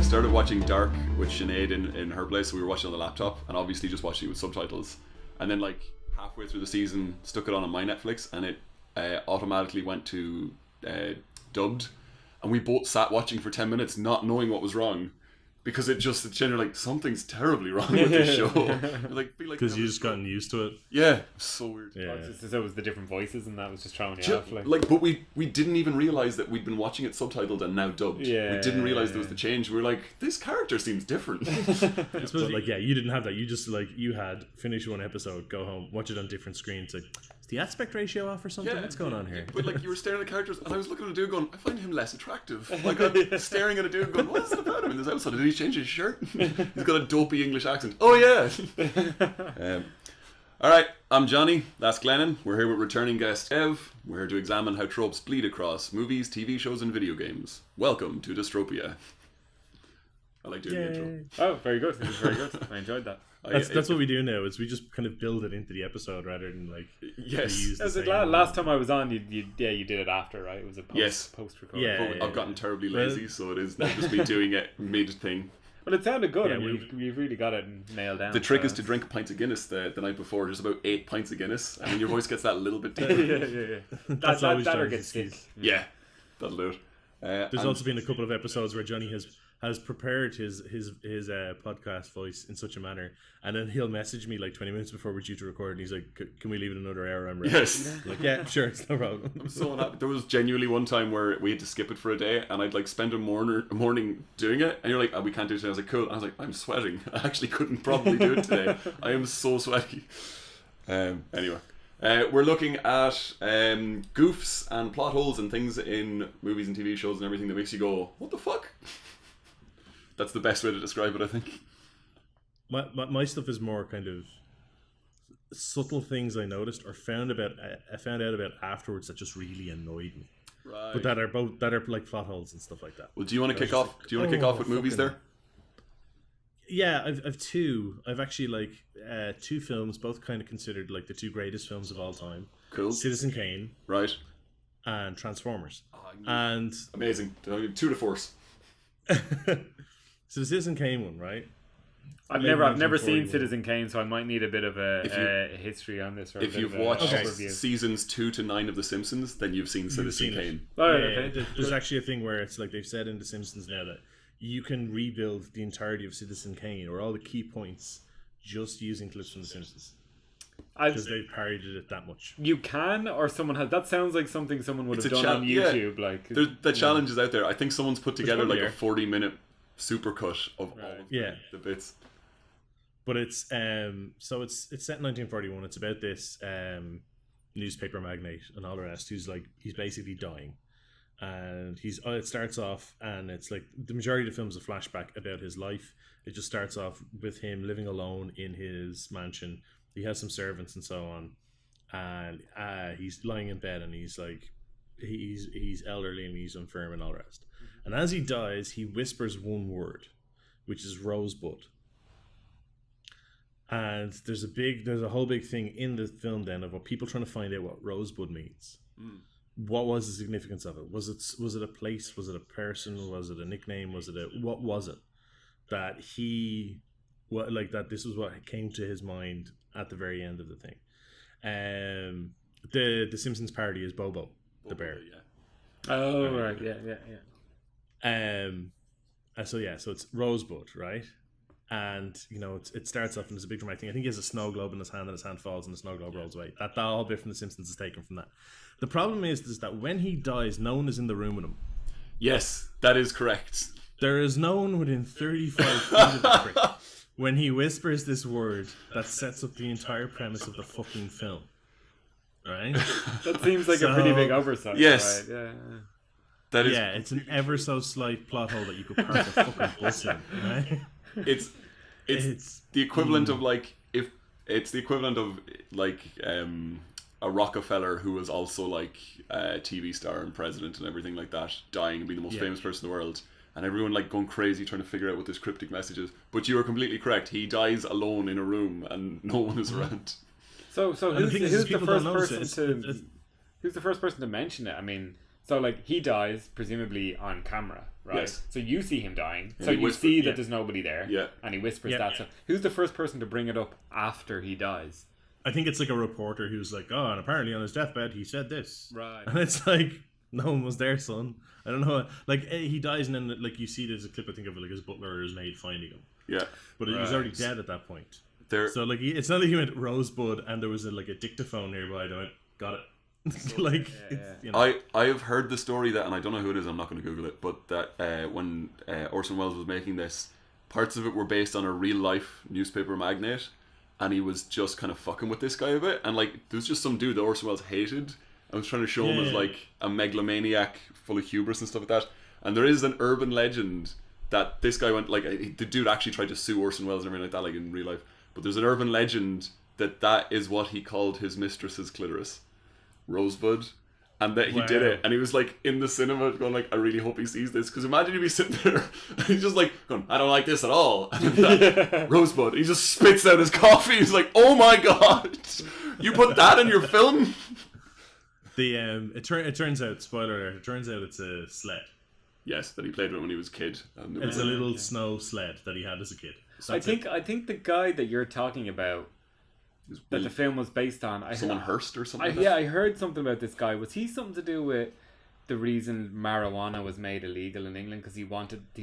started watching Dark with Sinead in her place, so we were watching on the laptop, and obviously just watching it with subtitles. And then like halfway through the season, stuck it on my Netflix, and it automatically went to dubbed, and we both sat watching for 10 minutes, not knowing what was wrong. Because it's generally like something's terribly wrong with this show. Like, because you just gotten used to it. Yeah, so weird. Yeah. So it was the different voices, and that was just throwing you off. But we didn't even realize that we'd been watching it subtitled and now dubbed. Yeah, we didn't realize there was the change. We were like, this character seems different. But like, yeah, you didn't have that. You just like you had finish one episode, go home, watch it on different screens. Like, is the aspect ratio off or something? What's going on here? But like, you were staring at the characters, and I was looking at a dude going, I find him less attractive. Like, I'm staring at a dude going, what's it about him in this episode? Did he change his shirt? He's got a dopey English accent. Oh yeah. Alright, I'm Jonny, that's Glennon. We're here with returning guest Ev. We're here to examine how tropes bleed across movies, TV shows and video games. Welcome to Dystropia. I like doing the intro. Oh, very good. It was very good. I enjoyed that. That's what we do now, is we just kind of build it into the episode rather than like yes. Last time I was on, you did it after, right? It was a post record. Yeah, I've gotten terribly lazy, so it is now just me doing it mid thing. Well, it sounded good. I mean, you've really got it nailed down. The trick is to drink a pint of Guinness the night before. Just about 8 pints of Guinness, and then your voice gets that little bit deeper. yeah. That or gets sick. Yeah, that'll do it. There's also been a couple of episodes where Jonny has prepared his podcast voice in such a manner, and then he'll message me like 20 minutes before we're due to record, and he's like, "Can we leave it another hour? I'm ready." Yes. Like, yeah, sure, it's no problem. I'm so unhappy. There was genuinely one time where we had to skip it for a day, and I'd like spend a morning doing it, and you're like, "Oh, we can't do it today." I was like, "Cool." And I was like, "I'm sweating. I actually couldn't probably do it today. I am so sweaty." Anyway. We're looking at goofs and plot holes and things in movies and TV shows and everything that makes you go, what the fuck? That's the best way to describe it, I think. My stuff is more kind of subtle things I noticed or found out about afterwards that just really annoyed me. Right. But that are like plot holes and stuff like that. Well, do you want to kick off? Do you want to kick off with movies there? Yeah, I've two. I've actually like two films, both kind of considered like the two greatest films of all time. Cool. Citizen Kane, right, and Transformers. And amazing. Two to force. So the Citizen Kane one, right? I've never seen Citizen Kane, so I might need a bit of a history on this. Or if you've watched seasons 2 to 9 of The Simpsons, then you've seen Citizen Kane. Okay. There's actually a thing where it's like they've said in The Simpsons now that you can rebuild the entirety of Citizen Kane or all the key points just using clips from The Simpsons. Because they've parodied it that much. You can, or someone has. That sounds like something someone would have done on YouTube. Like the challenge is out there. I think someone's put together like a 40-minute supercut of all of the bits. But it's so it's set in 1941. It's about this newspaper magnate and all the rest who's basically dying. And it starts off, and it's like the majority of the film's a flashback about his life. It just starts off with him living alone in his mansion. He has some servants and so on, and he's lying in bed, and he's elderly and he's infirm and all the rest. And as he dies, he whispers one word, which is rosebud. And there's a whole big thing in the film then of people trying to find out what rosebud means. What was the significance of it? Was it a place? Was it a person? Was it a nickname? What was it that that this was what came to his mind at the very end of the thing? The Simpsons parody is Bobo the bear. Yeah. Oh right, yeah. So it's Rosebud, right? And it starts off and there's a big dramatic thing. I think he has a snow globe in his hand, and his hand falls, and the snow globe rolls away. That whole bit from The Simpsons is taken from that. The problem is that when he dies, no one is in the room with him. Yes, that is correct. There is no one within 35 feet of the prick when he whispers this word that sets up the entire premise of the fucking film. Right? That seems like a pretty big oversight. Yes. Right? Yeah. That is. Yeah, it's an ever so slight plot hole that you could park a fucking bus in. Right? It's the equivalent of a Rockefeller who was also like a TV star and president and everything like that, dying and being the most famous person in the world, and everyone like going crazy trying to figure out what this cryptic message is. But you are completely correct. He dies alone in a room and no one is around. So who's the first person to mention it? I mean, So like he dies presumably on camera, right? Yes. So you see him dying. And so he you whispers, see that there's nobody there. Yeah. And he whispers Yeah. that. So who's the first person to bring it up after he dies? I think it's like a reporter who's like, oh, and apparently on his deathbed he said this. Right. And it's like, no one was there, son. I don't know. Like, he dies, and then like you see there's a clip, I think, of like his butler or his maid finding him. Yeah. But he's already dead at that point. So like, it's not like he went Rosebud and there was like a dictaphone nearby. They went, got it. Like, you know. I have heard the story that, and I don't know who it is, I'm not going to Google it, but that when Orson Welles was making this, parts of it were based on a real life newspaper magnate, and he was just kind of fucking with this guy a bit, and like there was just some dude that Orson Welles hated and was trying to show him as like a megalomaniac full of hubris and stuff like that. And there is an urban legend that this guy went, like, the dude actually tried to sue Orson Welles and everything like that, like in real life, but there's an urban legend that is what he called his mistress's clitoris, Rosebud, and that he did it, and he was like in the cinema going like, I really hope he sees this, because imagine if he's sitting there and he's just like going, I don't like this at all, and that, Rosebud, he just spits out his coffee. He's like, oh my god, you put that in your film? It turns out, spoiler alert, it turns out it's a sled. Yes, that he played with when he was a kid. And it's a little snow sled that he had as a kid. So I think the guy that you're talking about, that the film was based on, someone Hearst or something. Yeah, I heard something about this guy. Was he something to do with the reason marijuana was made illegal in England, because he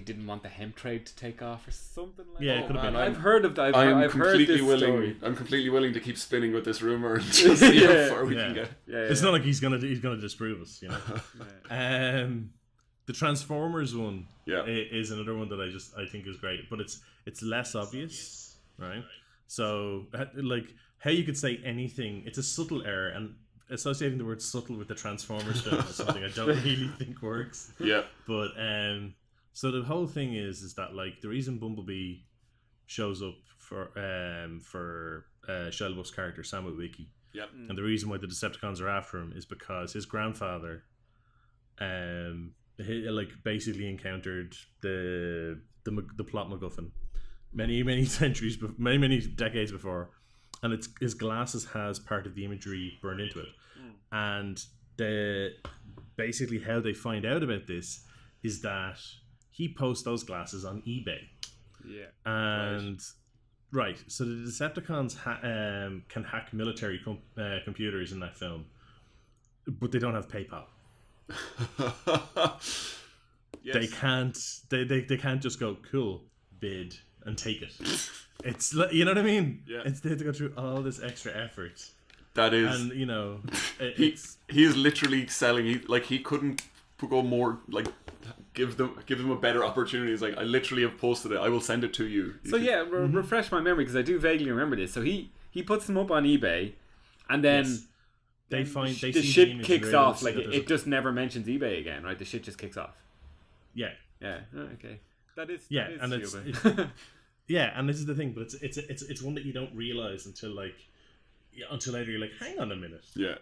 didn't want the hemp trade to take off or something like that? Yeah, it could have been. I've heard this story. I'm completely willing to keep spinning with this rumor and just see how far we can get. It's not like he's gonna disprove us, you know. The Transformers one is another one that I think is great, but it's less obvious, right? So like how you could say anything, it's a subtle error, and associating the word subtle with the Transformers film is something I don't really think works. Yeah. But so the whole thing is that like the reason Bumblebee shows up for Shia LaBeouf's character Sam Witwicky, and the reason why the Decepticons are after him is because his grandfather he, like, basically encountered the plot MacGuffin many centuries, many decades before, and his glasses has part of the imagery burned into it, and basically how they find out about this is that he posts those glasses on eBay. And right, so the Decepticons can hack military computers in that film, but they don't have PayPal. They can't. They can't just go cool bid and take it. It's, you know what I mean? Yeah. They have to go through all this extra effort. That is, and you know, he is literally selling. He couldn't go more, like, give them a better opportunity. He's like, I literally have posted it. I will send it to you. So refresh my memory, because I do vaguely remember this. So he puts them up on eBay, and then. They the shit kicks off, like it just never mentions eBay again, right? The shit just kicks off. Yeah. Oh, okay. That is and it's and this is the thing, but it's one that you don't realize until later. You're like, hang on a minute. Yeah.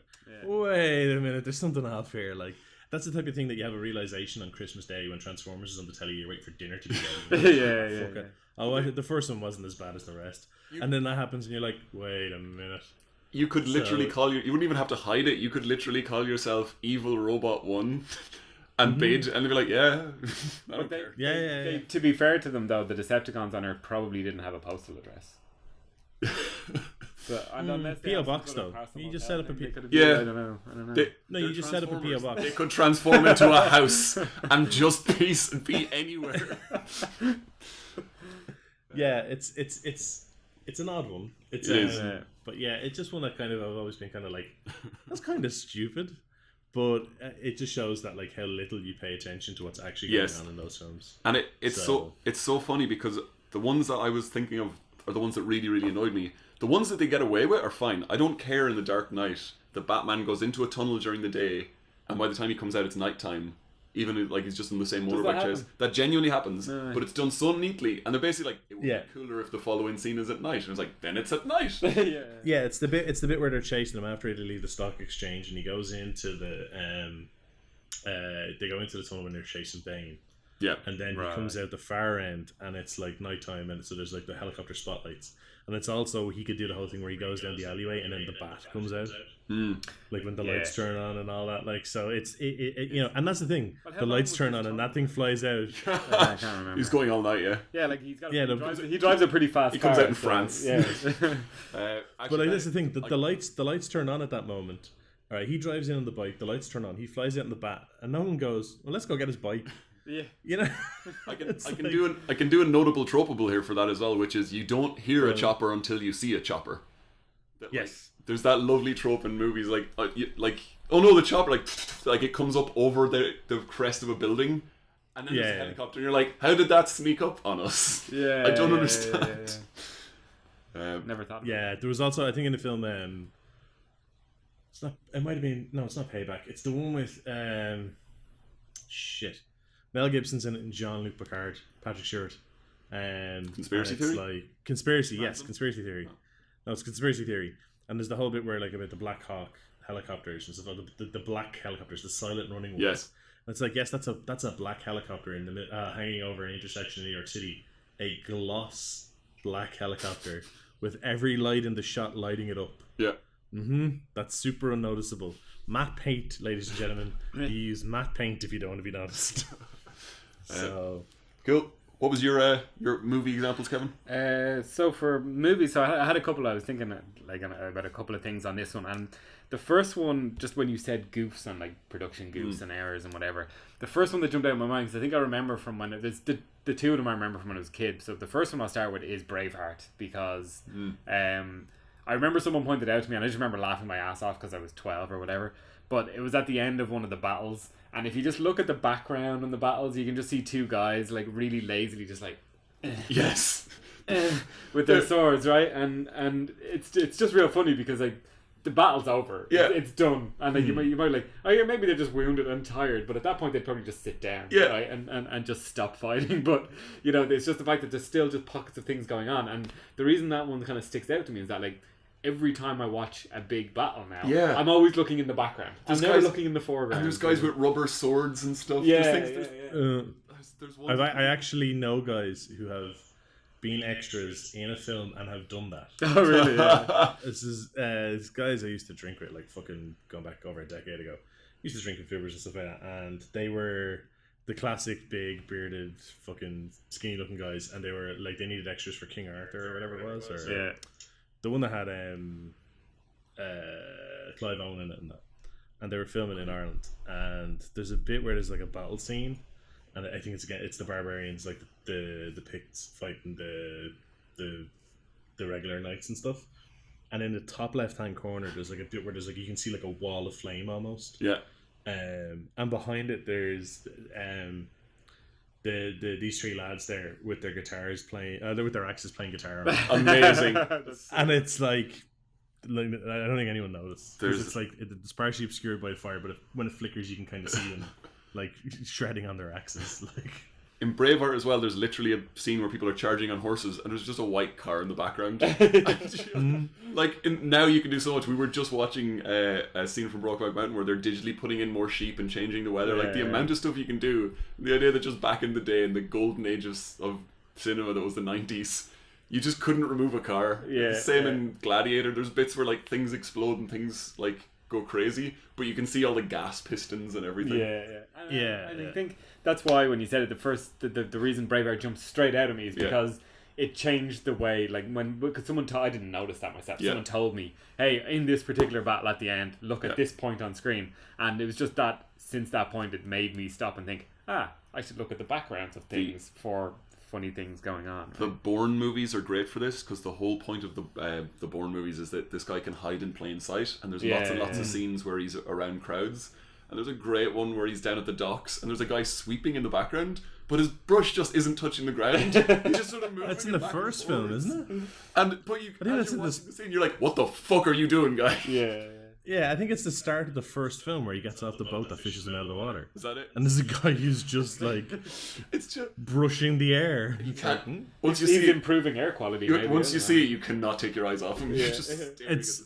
Wait a minute. There's something off here. Like, that's the type of thing that you have a realization on Christmas Day when Transformers is on the telly. You wait for dinner to be done. Yeah. Oh, the first one wasn't as bad as the rest, and then that happens, and you're like, wait a minute. You could literally you wouldn't even have to hide it. You could literally call yourself Evil Robot 1 and bid, and they'd be like, yeah, I don't care. Yeah. To be fair to them, though, the Decepticons on Earth probably didn't have a postal address. So, P.O. Box, though. You just set up a P.O. Yeah. I don't know. You just set up a P.O. Box. They could transform into a house and just be anywhere. Yeah, it's an odd one. But yeah, it's just one that kind of I've always been kind of like, that's kind of stupid, but it just shows that like how little you pay attention to what's actually going on in those films. And it's so funny, because the ones that I was thinking of are the ones that really, really annoyed me. The ones that they get away with are fine. I don't care in The Dark Knight that Batman goes into a tunnel during the day, and by the time he comes out, it's nighttime. Even like he's just in the same motorbike chase. That genuinely happens, but it's done so neatly. And they're basically like, it would be cooler if the following scene is at night. And it's like, then it's at night. Yeah, it's the bit where they're chasing him after they leave the stock exchange, and he goes into the they go into the tunnel when they're chasing Bane. Yeah. And then he comes out the far end, and it's like nighttime, and so there's like the helicopter spotlights. And it's also, he could do the whole thing where he goes down the alleyway and then the bat comes out. Like when the lights turn on and all that. Like, so it's, you know, and that's the thing. The lights turn on and that thing flies out. I can't remember. He's going all night, yeah. Yeah, like he drives a pretty fast car. He comes out in France. Yeah. But like, that's the thing. The lights turn on at that moment. All right, he drives in on the bike. The lights turn on. He flies out in the bat. And no one goes, well, let's go get his bike. Yeah, you know, I can do a notable tropable here for that as well, which is you don't hear a chopper until you see a chopper. Yes, there's that lovely trope in movies like oh no, the chopper like it comes up over the crest of a building, and then there's a helicopter, and you're like, how did that sneak up on us? I don't understand. Never thought. Yeah, there was also, I think in the film, it's not. It might have been, no, it's not Payback. It's the one with Mel Gibson's in it and Jean-Luc Picard, Patrick Stewart. Conspiracy theory? Like conspiracy, yes, conspiracy theory. No, it's conspiracy theory. And there's the whole bit where like about the Black Hawk helicopters and stuff, the black helicopters, the silent running ones. Yes. And it's like, yes, that's a black helicopter in the hanging over an intersection in New York City, a gloss black helicopter with every light in the shot lighting it up. Yeah. That's super unnoticeable. Matte paint, ladies and gentlemen. You use matte paint if you don't want to be noticed. So cool. What was your movie examples, Kevin? So for movies, so I had a couple. I was thinking about a couple of things on this one, and the first one, just when you said goofs and like production goofs and errors and whatever, the first one that jumped out in my mind, because I think I remember from when there's the two of them I remember from when I was a kid. So the first one I'll start with is Braveheart, because I remember someone pointed out to me, and I just remember laughing my ass off because I was 12 or whatever. But it was at the end of one of the battles, and if you just look at the background on the battles, you can just see two guys like really lazily just like yes with their swords, right? And it's just real funny because like the battle's over, it's done, and like you might like, oh yeah, maybe they're just wounded and tired, but at that point they'd probably just sit down, right, and just stop fighting. But you know, it's just the fact that there's still just pockets of things going on, and the reason that one kind of sticks out to me is that like every time I watch a big battle now, I'm always looking in the background. I'm never looking in the foreground. And there's guys with rubber swords and stuff. There's one. I actually know guys who have been extras in a film and have done that. Oh really? Yeah. This guys I used to drink with, like fucking going back over a decade ago. Used to drink with Fibbers and stuff like that, and they were the classic big bearded fucking skinny looking guys, and they were like, they needed extras for King Arthur or whatever it was, or the one that had Clive Owen in it and they were filming in Ireland, and there's a bit where there's like a battle scene, and I think it's the barbarians, like the Picts fighting the regular knights and stuff, and in the top left hand corner there's like a bit where there's like, you can see like a wall of flame almost, and behind it there's these three lads there with their guitars playing, they're with their axes playing guitar. Amazing. And it's like I don't think anyone noticed. It's like it's partially obscured by the fire, but when it flickers, you can kind of see them like shredding on their axes. Like in Braveheart as well, there's literally a scene where people are charging on horses, and there's just a white car in the background. Like now, you can do so much. We were just watching a scene from Brokeback Mountain where they're digitally putting in more sheep and changing the weather. Like the amount of stuff you can do. The idea that just back in the day, in the golden age of cinema, that was the 90s, you just couldn't remove a car. Same in Gladiator. There's bits where like things explode and things like go crazy, but you can see all the gas pistons and everything. I think that's why when you said it, the reason Braveheart jumped straight out of me is because it changed the way, like because someone I didn't notice that myself. Someone told me, hey, in this particular battle at the end, look at this point on screen, and it was just that since that point it made me stop and think, I should look at the backgrounds of things for funny things going on. Right? The Bourne movies are great for this, because the whole point of the Bourne movies is that this guy can hide in plain sight, and there's lots and lots of scenes where he's around crowds, and there's a great one where he's down at the docks and there's a guy sweeping in the background, but his brush just isn't touching the ground. He's just sort of moving. That's in the first film, isn't it? But you, as you're watching the scene, you're like, what the fuck are you doing, guy? Yeah, I think it's the start of the first film where he gets off the boat that fishes him out of the water. Is that it? And there's a guy who's just like it's just brushing the air. You can't. Once you see improving air quality. Once you see it, you cannot take your eyes off him. It's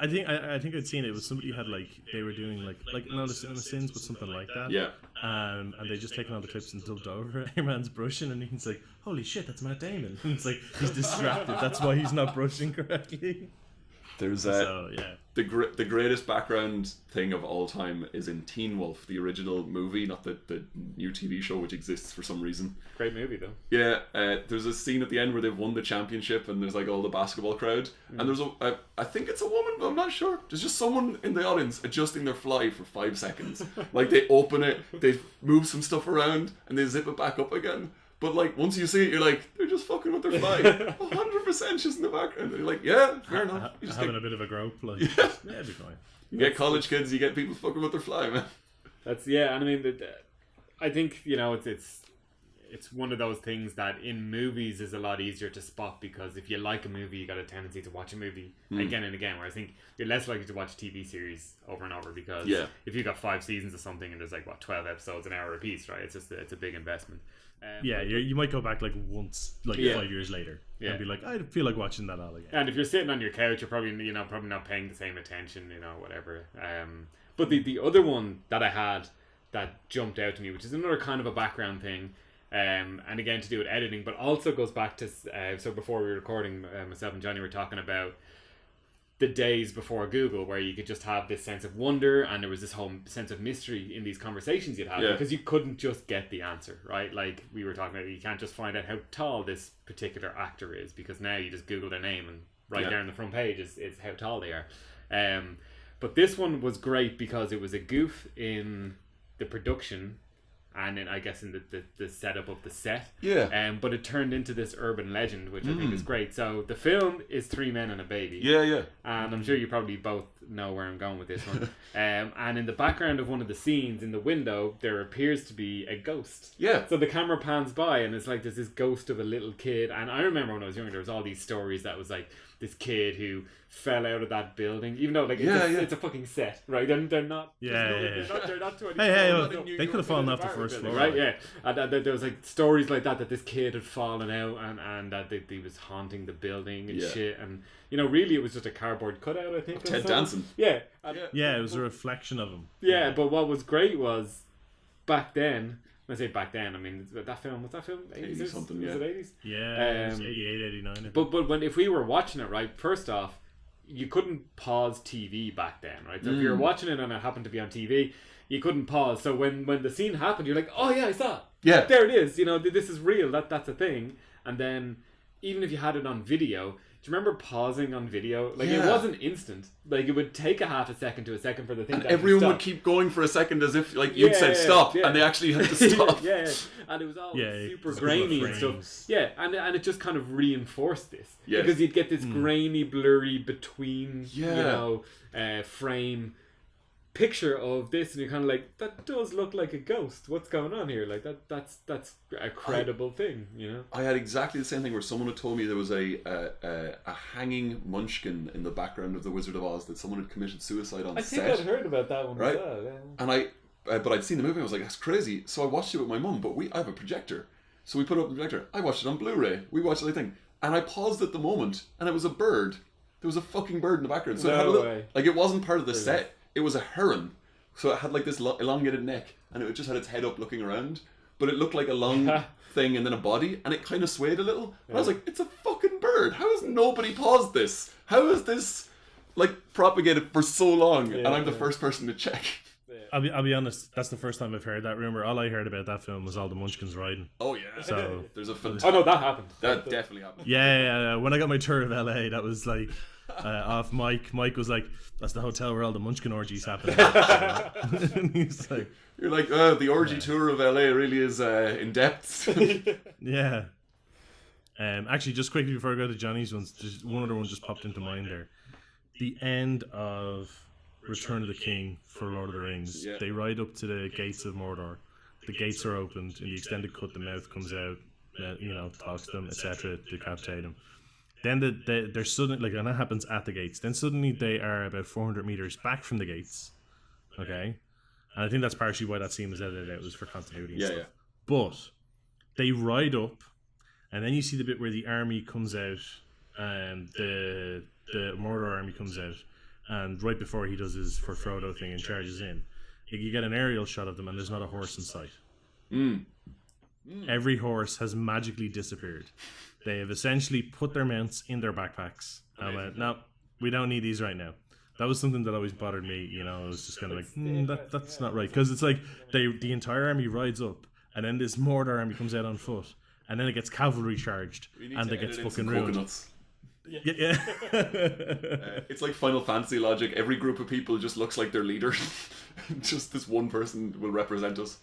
I think I'd seen it was somebody had like they were doing like not a Cinema Sins but something like that. Yeah. And they just taken all the clips and dubbed over it. Man's brushing and he's like, holy shit, that's Matt Damon. And it's like he's distracted. That's why he's not brushing correctly. There's so yeah. The greatest background thing of all time is in Teen Wolf, the original movie, not the new TV show which exists for some reason. Great movie though. Yeah, there's a scene at the end where they've won the championship and there's like all the basketball crowd and there's I think it's a woman but I'm not sure. There's just someone in the audience adjusting their fly for 5 seconds. Like they open it, they move some stuff around and they zip it back up again. But like once you see it, you're like, they're just fucking with their fly. 100% just in the background. And you're like, yeah, fair enough. You just having a bit of a grope, like yeah, it'd be fine. You get college kids, you get people fucking with their fly, man. That's and I mean, I think it's one of those things that in movies is a lot easier to spot because if you like a movie, you got a tendency to watch a movie again and again. Where I think you're less likely to watch a TV series over and over because if you got 5 seasons of something and there's like 12 episodes an hour a piece, right? It's a big investment. You might go back like once, like 5 years later, and be like, I feel like watching that all again. And if you're sitting on your couch, you're probably not paying the same attention, whatever. But the other one that I had that jumped out to me, which is another kind of a background thing, and again to do with editing, but also goes back to so before we were recording, myself and Jonny were talking about the days before Google where you could just have this sense of wonder and there was this whole sense of mystery in these conversations you'd have because you couldn't just get the answer, right? Like we were talking about, you can't just find out how tall this particular actor is because now you just Google their name and right there on the front page is how tall they are. But this one was great because it was a goof in the production and then I guess in the setup of the set. Yeah. But it turned into this urban legend, which I think is great. So the film is 3 Men and a Baby. Yeah. And I'm sure you probably both know where I'm going with this one. And in the background of one of the scenes in the window, there appears to be a ghost. Yeah. So the camera pans by and it's like there's this ghost of a little kid. And I remember when I was younger, there was all these stories that was like this kid who fell out of that building, even though like it's a fucking set, right? They're not. They're not 20. They could have fallen off the first floor, right? Yeah, and there was like stories like that this kid had fallen out and that he was haunting the building and shit, and really it was just a cardboard cutout, I think. Ted Danson. Yeah, it was a reflection of him. Yeah, but what was great was back then. When I say back then, I mean that film. Was that film 80s something? Was it 80s? Yeah, it was 88, 89. But if we were watching it, right, first off, you couldn't pause TV back then, right? So if you were watching it and it happened to be on TV, you couldn't pause. So when the scene happened, you're like, oh yeah, I saw it. Yeah, there it is. This is real. That's a thing. And then even if you had it on video, do you remember pausing on video? Like it wasn't instant. Like it would take a half a second to a second for the thing. And everyone would keep going for a second as if like you'd said stop, and they actually had to stop. And it was all super grainy and stuff. Yeah, and it just kind of reinforced this because you'd get this grainy, blurry between frame picture of this, and you're kind of like, that does look like a ghost. What's going on here? Like that's a credible thing, I had exactly the same thing where someone had told me there was a hanging munchkin in the background of The Wizard of Oz, that someone had committed suicide on set. I think I'd heard about that one, right? As well, yeah. And but I'd seen the movie and I was like, that's crazy. So I watched it with my mum, but I have a projector, so we put it up on the projector. I watched it on Blu-ray. We watched the thing, and I paused at the moment, and it was a bird. There was a fucking bird in the background. So it had a little, like it wasn't part of the set. It was a heron, so it had like this elongated neck, and it just had its head up looking around, but it looked like a long thing and then a body, and it kind of swayed a little. And I was like, it's a fucking bird. How has nobody paused this? How is this like propagated for so long? And I'm the first person to check. I'll be honest, that's the first time I've heard that. Remember, all I heard about that film was all the Munchkins riding. Oh yeah. So there's a oh no, that happened. That definitely happened. Yeah. When I got my tour of LA, that was like off Mike. Mike was like, "That's the hotel where all the Munchkin orgies happen." And he's like, "You're like, the orgy tour of LA really is in depth." Yeah. Actually, just quickly before I go to Johnny's ones, just one other one just popped into mind there. The end of Return of the King for Lord of the Rings. Yeah. They ride up to the gates of Mordor. The gates are opened. In the extended cut, the mouth comes out, talks to them, etc. Decapitate them. Then they're suddenly, and that happens at the gates. Then suddenly they are about 400 meters back from the gates. Okay? And I think that's partially why that scene was edited out. It was for continuity and stuff. Yeah. But they ride up, and then you see the bit where the army comes out, and the Mordor army comes out. and right before he does his for Frodo thing and charges in, you get an aerial shot of them, and there's not a horse in sight. Every horse has magically disappeared. They have essentially put their mounts in their backpacks. I went, no, we don't need these right now. That was something that always bothered me. You know, I was just kind of like, that's not right, because it's like the entire army rides up, and then this Mordor army comes out on foot, and then it gets cavalry charged, and it gets fucking ruined. Yeah. It's like Final Fantasy logic. Every group of people just looks like their leader. Just this one person will represent us.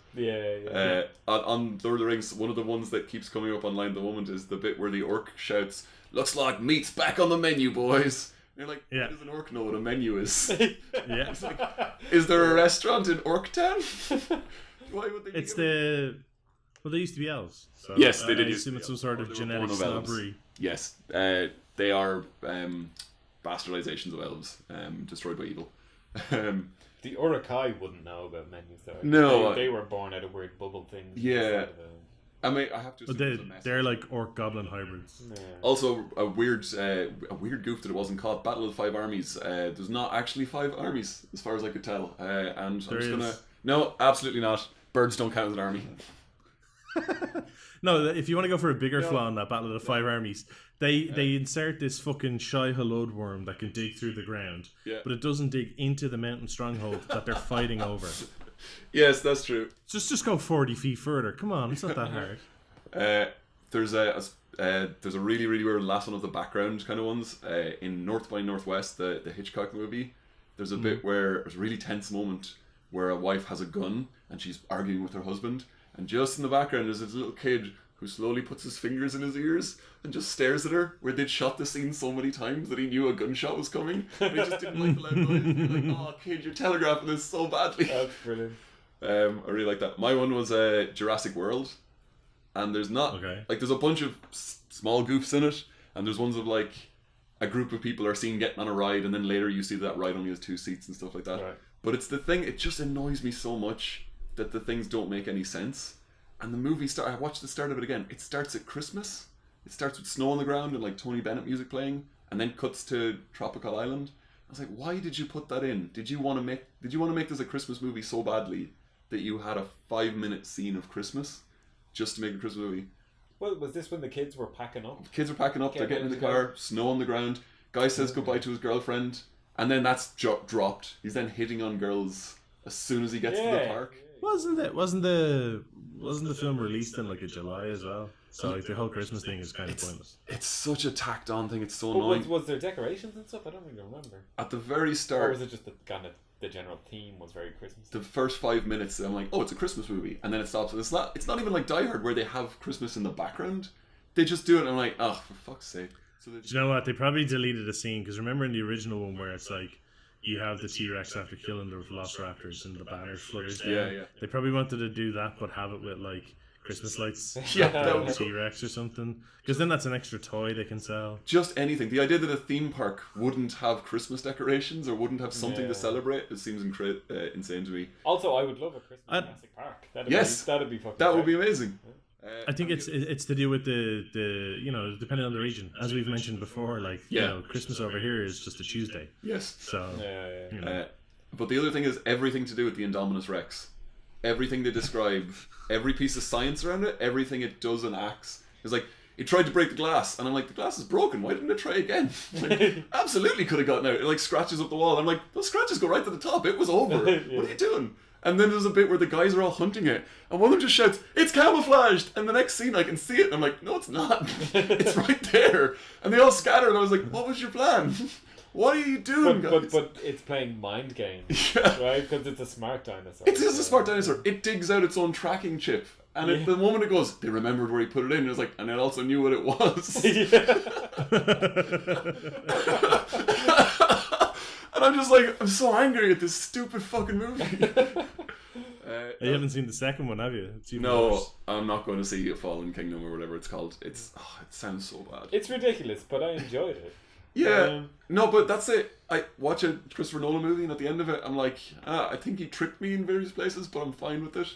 On Lord of the Rings, one of the ones that keeps coming up online at the moment is the bit where the orc shouts, "Looks like meat's back on the menu, boys." And you're like, how does an orc know what a menu is? It's like, is there a restaurant in Orktown? Why would they? Well, they used to be elves. So yes, they did. I assume it's some sort of genetic snobbery. Yes, they are bastardizations of elves, destroyed by evil. The Uruk-hai wouldn't know about menus though. No, they were born out of weird bubble things. Yeah, I mean, I have to. They're like orc goblin hybrids. Yeah. Also, a weird goof that it wasn't called Battle of the Five Armies. There's not actually 5 armies, as far as I could tell. And I'm just gonna. No, absolutely not. Birds don't count as an army. No, if you want to go for a bigger flaw in that Battle of the Five Armies, they insert this fucking shy halode worm that can dig through the ground, but it doesn't dig into the mountain stronghold that they're fighting over. Yes, that's true. Just go 40 feet further. Come on, it's not that hard. There's a really weird last one of the background kind of ones in North by Northwest, the Hitchcock movie. There's a bit where there's a really tense moment where a wife has a gun and she's arguing with her husband. And just in the background, there's this little kid who slowly puts his fingers in his ears and just stares at her, where they'd shot the scene so many times that he knew a gunshot was coming, and he just didn't like the loud noise. You're like, oh, kid, you're telegraphing this so badly. That's brilliant. I really like that. My one was Jurassic World, and there's not like there's a bunch of small goofs in it, and there's ones of like a group of people are seen getting on a ride, and then later you see that ride only has 2 seats and stuff like that. Right. But it's the thing; it just annoys me so much that the things don't make any sense. And the movie I watched the start of it again. It starts at Christmas. It starts with snow on the ground and like Tony Bennett music playing, and then cuts to Tropical Island. I was like, why did you put that in? Did you want to make this a Christmas movie so badly that you had a 5-minute scene of Christmas just to make a Christmas movie? Well, was this when the kids were packing up? The kids were packing up. They're getting in the car. Snow on the ground. Guy says goodbye to his girlfriend, and then that's dropped. He's then hitting on girls as soon as he gets to the park. Wasn't the film released in like a July as well? So like the whole Christmas thing is kind of pointless. It's such a tacked on thing. It's so annoying. Was there decorations and stuff? I don't really remember. At the very start, or was it just the general theme was very Christmas? The first 5 minutes, I'm like, oh, it's a Christmas movie, and then it stops. And it's not even like Die Hard where they have Christmas in the background. They just do it, and I'm like, oh, for fuck's sake. So do you know what? They probably deleted a scene because remember in the original one where it's like, you have the T-Rex after killing the Velociraptors and the banner flutters down. Yeah. They probably wanted to do that, but have it with like Christmas lights. That would be T-Rex or something. Because then that's an extra toy they can sell. Just anything. The idea that a theme park wouldn't have Christmas decorations or wouldn't have something to celebrate, it seems insane to me. Also, I would love a Christmas classic park. That'd be fucking. That would be amazing. I think it's to do with the depending on the region, as we've mentioned before, like Christmas over here is just a Tuesday. Yes. So but the other thing is everything to do with the Indominus Rex. Everything they describe, every piece of science around it, everything it does and acts is like it tried to break the glass, and I'm like, the glass is broken. Why didn't it try again? Like, absolutely could have gotten out. It like scratches up the wall. I'm like, those scratches go right to the top. It was over. What are you doing? And then there's a bit where the guys are all hunting it, and one of them just shouts, "It's camouflaged!" And the next scene I can see it, and I'm like, no, it's not. It's right there. And they all scatter, and I was like, what was your plan? What are you doing, guys? But it's playing mind games, right? Because it's a smart dinosaur. It is a smart dinosaur. It digs out its own tracking chip. And at the moment it goes, they remembered where he put it in. And it's like, and it also knew what it was. And I'm just like, I'm so angry at this stupid fucking movie. You haven't seen the second one, have you? No, worse. I'm not going to see A Fallen Kingdom or whatever it's called. It sounds so bad. It's ridiculous, but I enjoyed it. Yeah, no, but that's it. I watch a Christopher Nolan movie, and at the end of it, I'm like, I think he tricked me in various places, but I'm fine with it.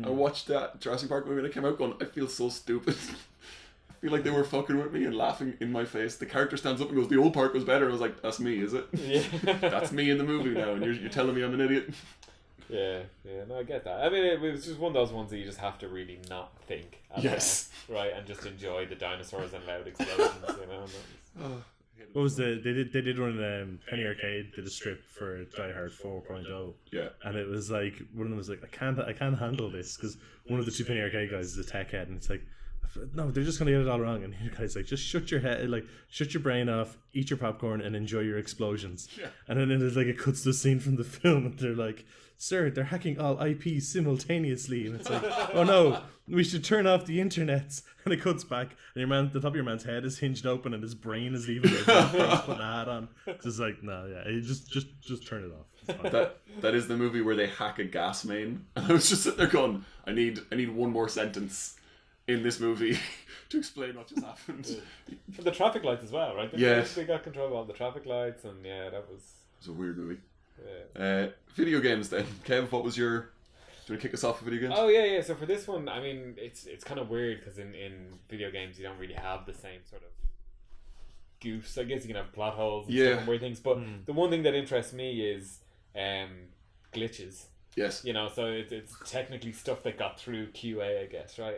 I watched that Jurassic Park movie, and I came out going, I feel so stupid. I feel like they were fucking with me and laughing in my face. The character stands up and goes, "The old part was better." I was like, "That's me, is it?" Yeah. That's me in the movie now, and you're telling me I'm an idiot. Yeah, no, I get that. I mean, it was just one of those ones that you just have to really not think. Yes. Right, and just enjoy the dinosaurs and loud explosions, you know. What was they did run Penny Arcade did a strip for Die Hard 4.0. Yeah. And it was like one of them was like, I can't handle this, because one of the two Penny Arcade guys is a tech head, and it's like, no, they're just gonna get it all wrong. And the guy's like, just shut your head, like shut your brain off, eat your popcorn, and enjoy your explosions. Yeah. And then there's like, it cuts to a scene from the film, and they're like, "Sir, they're hacking all IPs simultaneously," and it's like, "Oh no, we should turn off the internets." And it cuts back, and the top of your man's head is hinged open, and his brain is leaving. He's putting a hat on. It's just like, no, yeah, just turn it off. It's fine. That is the movie where they hack a gas main, and I was just sitting there going, I need one more sentence in this movie to explain what just happened. And the traffic lights as well, right? They got control of all the traffic lights, and yeah, that was. It was a weird movie. Yeah. Video games then. Kev, what was your... Do you want to kick us off with video games? Oh yeah. So for this one, I mean, it's kind of weird because in video games you don't really have the same sort of goofs. I guess you can have plot holes and stuff and weird things, but the one thing that interests me is glitches. Yes. You know, so it's technically stuff that got through QA, I guess, right?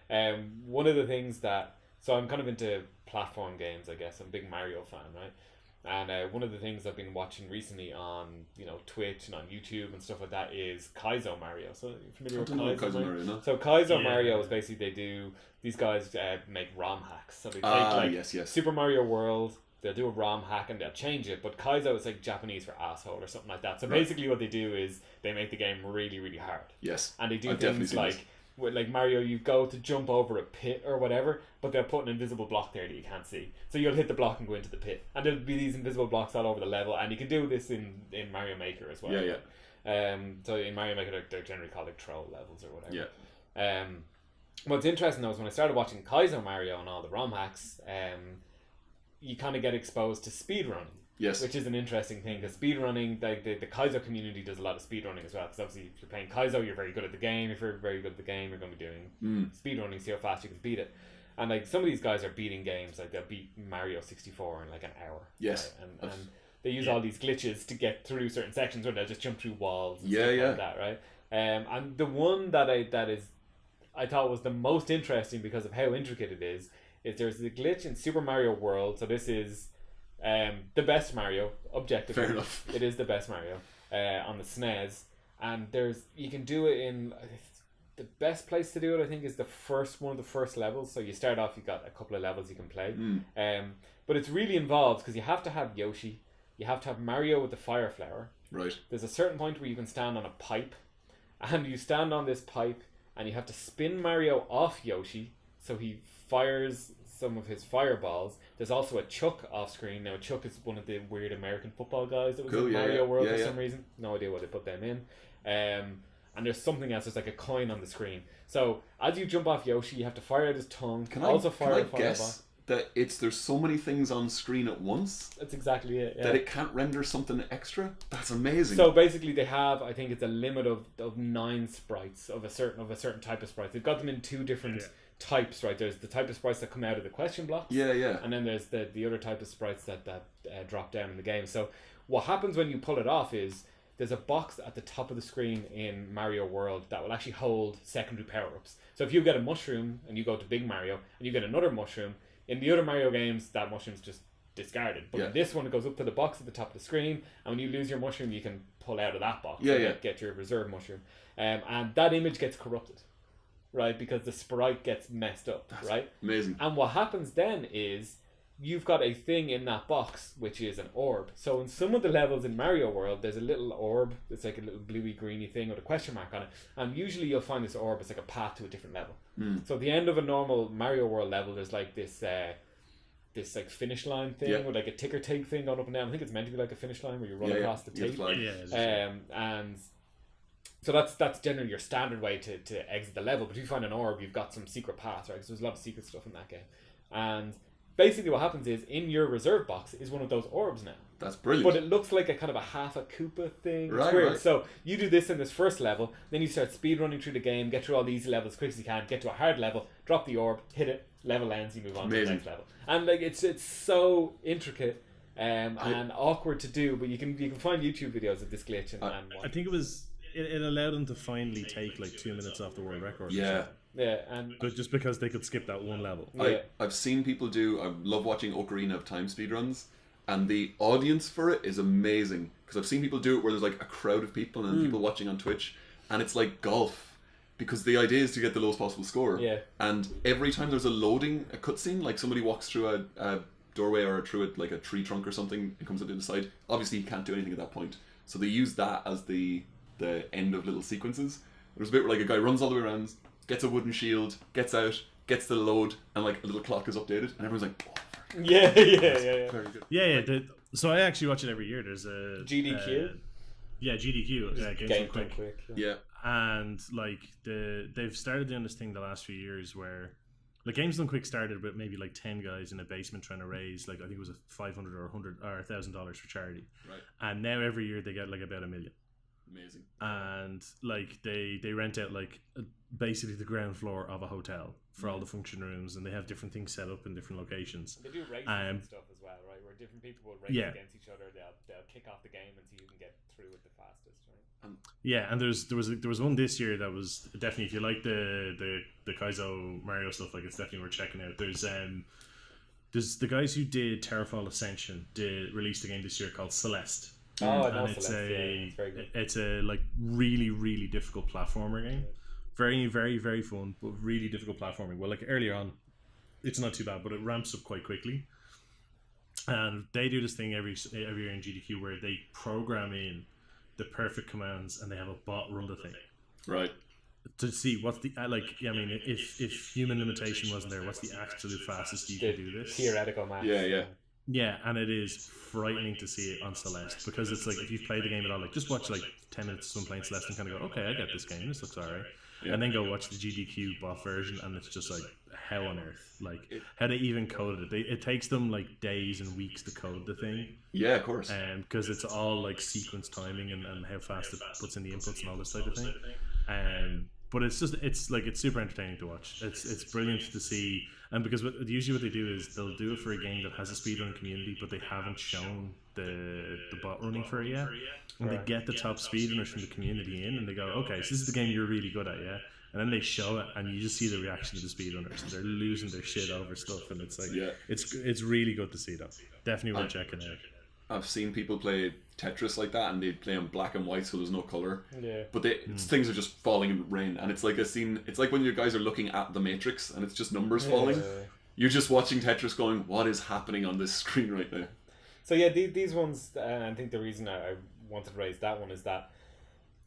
And one of the things that... So I'm kind of into platform games, I guess. I'm a big Mario fan, right? And one of the things I've been watching recently on, Twitch and on YouTube and stuff like that is Kaizo Mario. So you're familiar with Kaizo Mario? No? So Kaizo Mario is basically these guys make ROM hacks. So they take Super Mario World, they'll do a ROM hack and they'll change it, but Kaizo is like Japanese for asshole or something like that. So basically what they do is they make the game really, really hard. Yes. And they do things like Mario, you go to jump over a pit or whatever, but they'll put an invisible block there that you can't see. So you'll hit the block and go into the pit. And there'll be these invisible blocks all over the level, and you can do this in Mario Maker as well. Yeah. So in Mario Maker, they're generally called like troll levels or whatever. Yeah. What's interesting though is when I started watching Kaizo Mario and all the ROM hacks, you kind of get exposed to speedrunning. Yes. Which is an interesting thing, because speedrunning, the Kaizo community does a lot of speedrunning as well, because obviously if you're playing Kaizo, you're very good at the game. If you're very good at the game, you're going to be doing speedrunning, see how fast you can beat it. And like some of these guys are beating games, like they'll beat Mario 64 in like an hour. Yes. Right? And they use all these glitches to get through certain sections where they'll just jump through walls and stuff like that, right? And the one that I thought was the most interesting because of how intricate it is there's a glitch in Super Mario World. So this is the best Mario, objectively. Fair enough. It is the best Mario on the SNES, and you can do it in the best place to do it. I think is one of the first levels. So you start off, you got a couple of levels you can play, but it's really involved because you have to have Yoshi, you have to have Mario with the fire flower. Right. There's a certain point where you can stand on a pipe, and you stand on this pipe, and you have to spin Mario off Yoshi so he fires some of his fireballs. There's also a Chuck off screen. Now Chuck is one of the weird American football guys that was in Mario World for some reason. No idea why they put them in. And there's something else. There's like a coin on the screen. So as you jump off Yoshi, you have to fire out his tongue. Can I guess that there's so many things on screen at once? That's exactly it. Yeah. That it can't render something extra. That's amazing. So basically, they have, I think it's a limit of 9 sprites of a certain type of sprites. They've got them in 2 different types, right? There's the type of sprites that come out of the question blocks. Yeah. And then there's the other type of sprites that drop down in the game. So what happens when you pull it off is there's a box at the top of the screen in Mario World that will actually hold secondary power-ups. So if you get a mushroom and you go to Big Mario and you get another mushroom, in the other Mario games, that mushroom's just discarded. But in this one, it goes up to the box at the top of the screen, and when you lose your mushroom, you can pull out of that box and get your reserve mushroom. And that image gets corrupted, right? Because the sprite gets messed up, right? Amazing. And what happens then is you've got a thing in that box, which is an orb. So in some of the levels in Mario World, there's a little orb. It's like a little bluey greeny thing with a question mark on it. And usually you'll find this orb is like a path to a different level. So at the end of a normal Mario World level, there's like this like finish line thing with like a ticker tape thing going up and down. I think it's meant to be like a finish line where you run across the tape. And so that's generally your standard way to exit the level. But if you find an orb, you've got some secret path, right? Because there's a lot of secret stuff in that game. And basically what happens is in your reserve box is one of those orbs now. That's brilliant. But it looks like a kind of a half a Koopa thing. It's weird. Right. So you do this in this first level, then you start speed running through the game, get through all these levels as quick as you can, get to a hard level, drop the orb, hit it, level ends, you move on to Amazing. the next level, and like it's so intricate and awkward to do, but you can find YouTube videos of this glitch and I think it allowed them to finally take like 2 minutes off the world record. Yeah. Yeah, and But just because they could skip that one level. yeah. I've seen people do. I love watching Ocarina of Time speedruns, and the audience for it is amazing because I've seen people do it where there's like a crowd of people and people watching on Twitch, and it's like golf because the idea is to get the lowest possible score. Yeah. And every time there's a cutscene, like somebody walks through a doorway or through it like a tree trunk or something and comes up to the side. Obviously, you can't do anything at that point, so they use that as the end of little sequences. There's a bit where like a guy runs all the way around, gets a wooden shield, gets out, gets the load, and like a little clock is updated, and everyone's like, oh, Yeah. very good. Yeah. So I actually watch it every year. There's a GDQ? GDQ. Games Game Done Quick. Yeah. And like they've started doing this thing the last few years where like Games Done Quick started with maybe like 10 guys in a basement trying to raise like I think it was a $500 or $100 or $1,000 for charity. Right. And now every year they get like about $1 million. Amazing. And like they rent out like basically the ground floor of a hotel for all the function rooms, and they have different things set up in different locations. They do racing and stuff as well, right? Where different people will race against each other. They'll kick off the game and see who can get through it the fastest, right? Yeah, and there was one this year that was definitely, if you like the Kaizo Mario stuff, like it's definitely worth checking out. There's the guys who did Terrafall Ascension released a game this year called Celeste. And it's very good. It's a like really difficult platformer game. Very, very, very fun, but really difficult platforming. Well, like earlier on, it's not too bad, but it ramps up quite quickly. And they do this thing every year in GDQ where they program in the perfect commands and they have a bot run the thing. Right. To see what's the if human limitation wasn't there, what's the absolute fastest you can do this? Theoretical math. Yeah. Yeah, and it is frightening to see it on Celeste because it's like if you've played the game at all, like just watch like 10 minutes of someone playing Celeste and kind of go, okay, I get this game, this looks alright. Yeah. And then go watch the GDQ bot version and it's just like hell on earth. Like how they even coded it. It takes them like days and weeks to code the thing. Yeah, of course. Because it's all like sequence timing and how fast it puts in the inputs and all this type of thing. But it's super entertaining to watch. It's brilliant to see, and because usually what they do is they'll do it for a game that has a speedrun community, but they haven't shown the bot running for it yet. And they get the top speedrunners from the community in, and they go, okay, so this is the game you're really good at, yeah. And then they show it, and you just see the reaction of the speedrunners, and they're losing their shit over stuff, and it's like, it's really good to see that. Definitely worth checking out. I've seen people play Tetris like that, and they play on black and white, so there's no color. Yeah. But things are just falling in rain, and it's like a scene. It's like when you guys are looking at the Matrix, and it's just numbers falling. You're just watching Tetris, going, "What is happening on this screen right now?" So yeah, these ones, and I think the reason I wanted to raise that one is that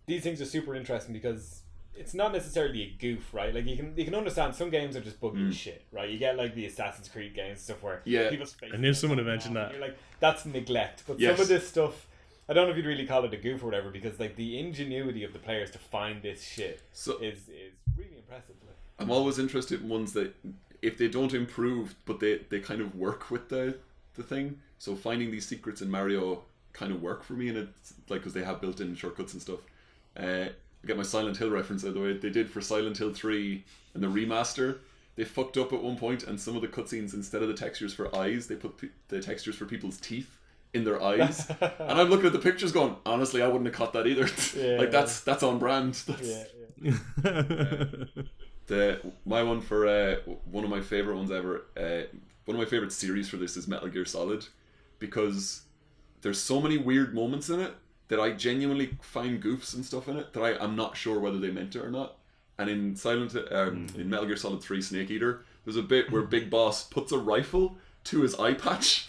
these things are super interesting because it's not necessarily a goof, right? Like you can understand some games are just buggy as shit, right? You get like the Assassin's Creed games and stuff where people's faces. I knew someone had mentioned that. You're like, that's neglect. But some of this stuff, I don't know if you'd really call it a goof or whatever, because like the ingenuity of the players to find this shit is really impressive. I'm always interested in ones that if they don't improve, but they kind of work with the thing. So finding these secrets in Mario kind of work for me, and it's like because they have built-in shortcuts and stuff. I get my Silent Hill reference out of the way. They did for Silent Hill 3 and the remaster. They fucked up at one point, and some of the cutscenes, instead of the textures for eyes, they put the textures for people's teeth in their eyes. And I'm looking at the pictures going, honestly, I wouldn't have caught that either. Like that's on brand. My one for one of my favorite ones ever. One of my favorite series for this is Metal Gear Solid, because there's so many weird moments in it that I genuinely find goofs and stuff in it that I'm not sure whether they meant it or not. And in in Metal Gear Solid 3 Snake Eater, there's a bit where Big Boss puts a rifle to his eye patch.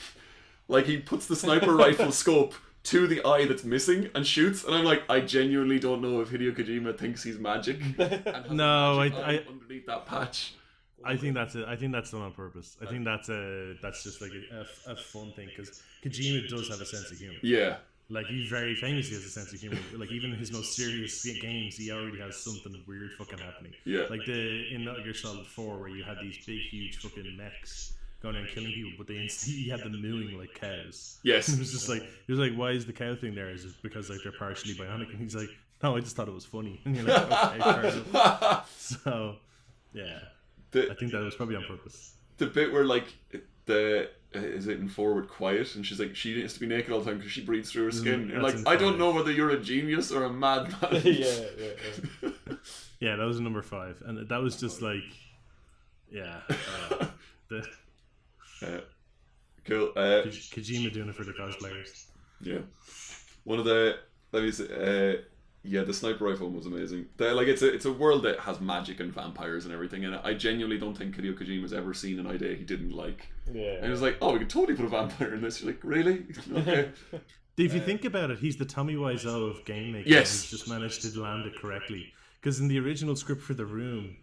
Like he puts the sniper rifle scope to the eye that's missing and shoots, and I'm like, I genuinely don't know if Hideo Kojima thinks he's magic. And no, I underneath that patch. I think that's it. I think that's done on purpose. I think that's just like a fun thing, because Kojima does have a sense of humor. Yeah. Like he very famously has a sense of humor. Like even in his most serious games, he already has something weird fucking happening. Yeah. Like in Metal Gear Solid 4, where you had these big, huge fucking mechs going around killing people, but he had them mooing like cows. Yes. And it was like, why is the cow thing there? Is it because like they're partially bionic? And he's like, no, I just thought it was funny. And you're like, okay, fair enough. So, yeah. I think that was probably on purpose. the bit where like the is it in Forward Quiet, and she's like she needs to be naked all the time because she breathes through her skin. You're like, I don't know whether you're a genius or a madman. Yeah, that was number 5, and that was just like, cool. Kojima doing it for the cosplayers. Yeah, one of the the sniper rifle was amazing. It's a world that has magic and vampires and everything in it. I genuinely don't think Hideo Kojima's ever seen an idea he didn't like. Yeah. And he was like, oh, we could totally put a vampire in this. You're like, really? Okay. If you think about it, he's the Tommy Wiseau of game making. Yes. He's just managed to land it correctly. Because in the original script for The Room,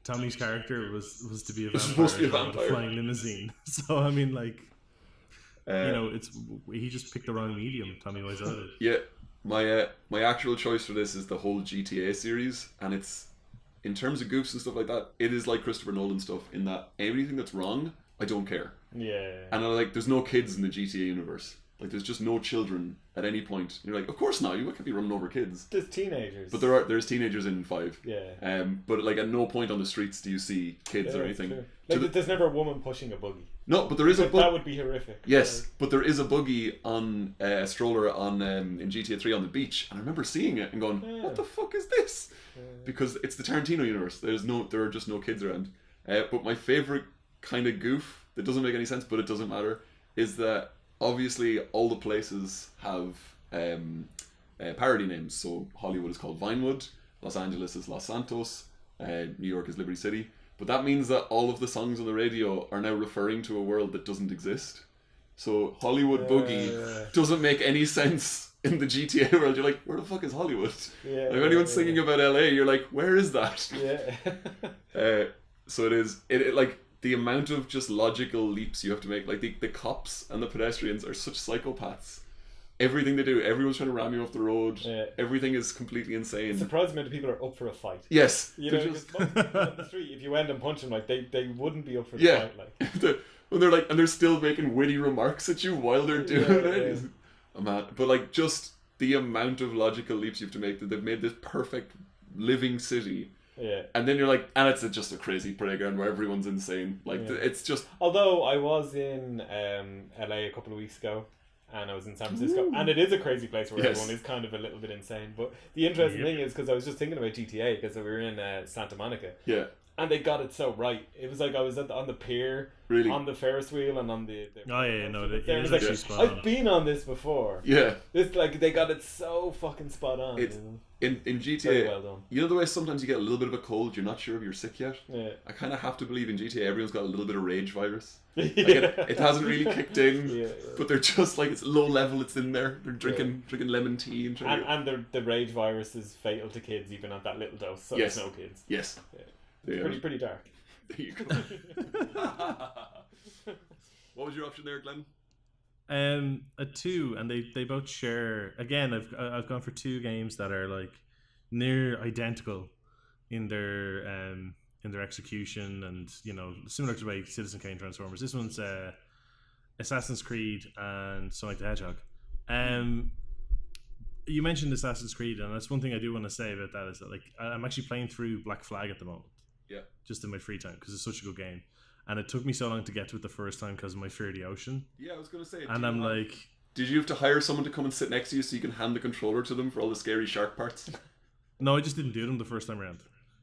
Tommy's character was to be a vampire, supposed to be a vampire. flying limousine. So I mean, like, he just picked the wrong medium. Tommy Wiseau did. Yeah. My actual choice for this is the whole GTA series, and it's, in terms of goofs and stuff like that, it is like Christopher Nolan stuff in that anything that's wrong, I don't care. Yeah. And there's no kids in the GTA universe. Like, there's just no children at any point. And you're like, of course not, you can't be running over kids. There's teenagers. But there's teenagers in 5. Yeah. But like at no point on the streets do you see kids or anything. Like, there's never a woman pushing a buggy. No, but there is a buggy. That would be horrific. Yes, but there is a buggy on a stroller on in GTA 3 on the beach, and I remember seeing it and going, "What the fuck is this?" Because it's the Tarantino universe. There are just no kids around. But my favorite kind of goof that doesn't make any sense, but it doesn't matter, is that obviously all the places have parody names. So Hollywood is called Vinewood, Los Angeles is Los Santos, New York is Liberty City. But that means that all of the songs on the radio are now referring to a world that doesn't exist. So Hollywood Boogie doesn't make any sense in the GTA world. You're like, where the fuck is Hollywood? If anyone's singing about LA, you're like, where is that? So it like the amount of just logical leaps you have to make. Like the cops and the pedestrians are such psychopaths. Everything they do, everyone's trying to ram you off the road. Everything is completely insane. It's surprising amount of people are up for a fight. Yes. You know, because most people on the street, if you went and punched them, like they wouldn't be up for the fight. Like. When they're like, and they're still making witty remarks at you while they're doing it. Oh, man. But like, just the amount of logical leaps you have to make, that they've made this perfect living city. Yeah. And then you're like, and it's just a crazy playground where everyone's insane. Like, it's just. Although I was in LA a couple of weeks ago, and I was in San Francisco, and it is a crazy place where everyone is kind of a little bit insane. But the interesting thing is, because I was just thinking about GTA, because we were in Santa Monica. Yeah. And they got it so right. It was like I was on the pier, on the Ferris wheel, and on the it was like, I've been on this before. Yeah. This they got it so fucking spot on. In GTA, very well done. You know the way sometimes you get a little bit of a cold, you're not sure if you're sick yet? Yeah. I kind of have to believe in GTA everyone's got a little bit of rage virus. Like it hasn't really kicked in, but they're just like, it's low level, it's in there. They're drinking lemon tea. And the rage virus is fatal to kids even at that little dose, so there's no kids. Yes. Yeah. It's pretty dark. There you go. What was your option there, Glenn? A 2, and they both share. Again, I've gone for 2 games that are like near identical in their execution, and similar to the way Citizen Kane Transformers. This one's Assassin's Creed and Sonic the Hedgehog. You mentioned Assassin's Creed, and that's one thing I do want to say about that is that, like, I'm actually playing through Black Flag at the moment. Yeah. Just in my free time, because it's such a good game. And it took me so long to get to it the first time because of my fear of the ocean. Yeah, I was going to say. And I'm like... Did you have to hire someone to come and sit next to you so you can hand the controller to them for all the scary shark parts? No, I just didn't do them the first time around.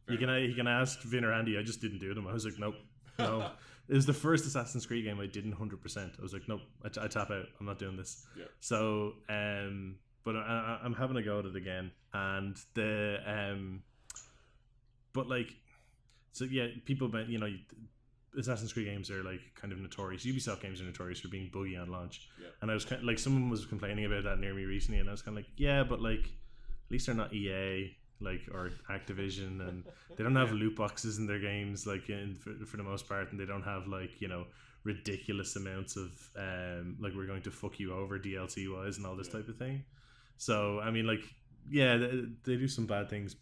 You can ask Vin or Andy, I just didn't do them. I was like, nope, no. It was the first Assassin's Creed game I didn't 100%. I was like, nope, I tap out. I'm not doing this. Yeah. So, but I'm having a go at it again. And but like... So yeah, people, Assassin's Creed games are like kind of notorious. Ubisoft games are notorious for being buggy on launch. Yeah. And I was kind of, like, someone was complaining about that near me recently, and I was kind of like, yeah, but like, at least they're not EA, like, or Activision, and they don't have loot boxes in their games, like, for the most part, and they don't have like ridiculous amounts of like, we're going to fuck you over DLC wise and all this type of thing. So I mean, like, yeah, they do some bad things,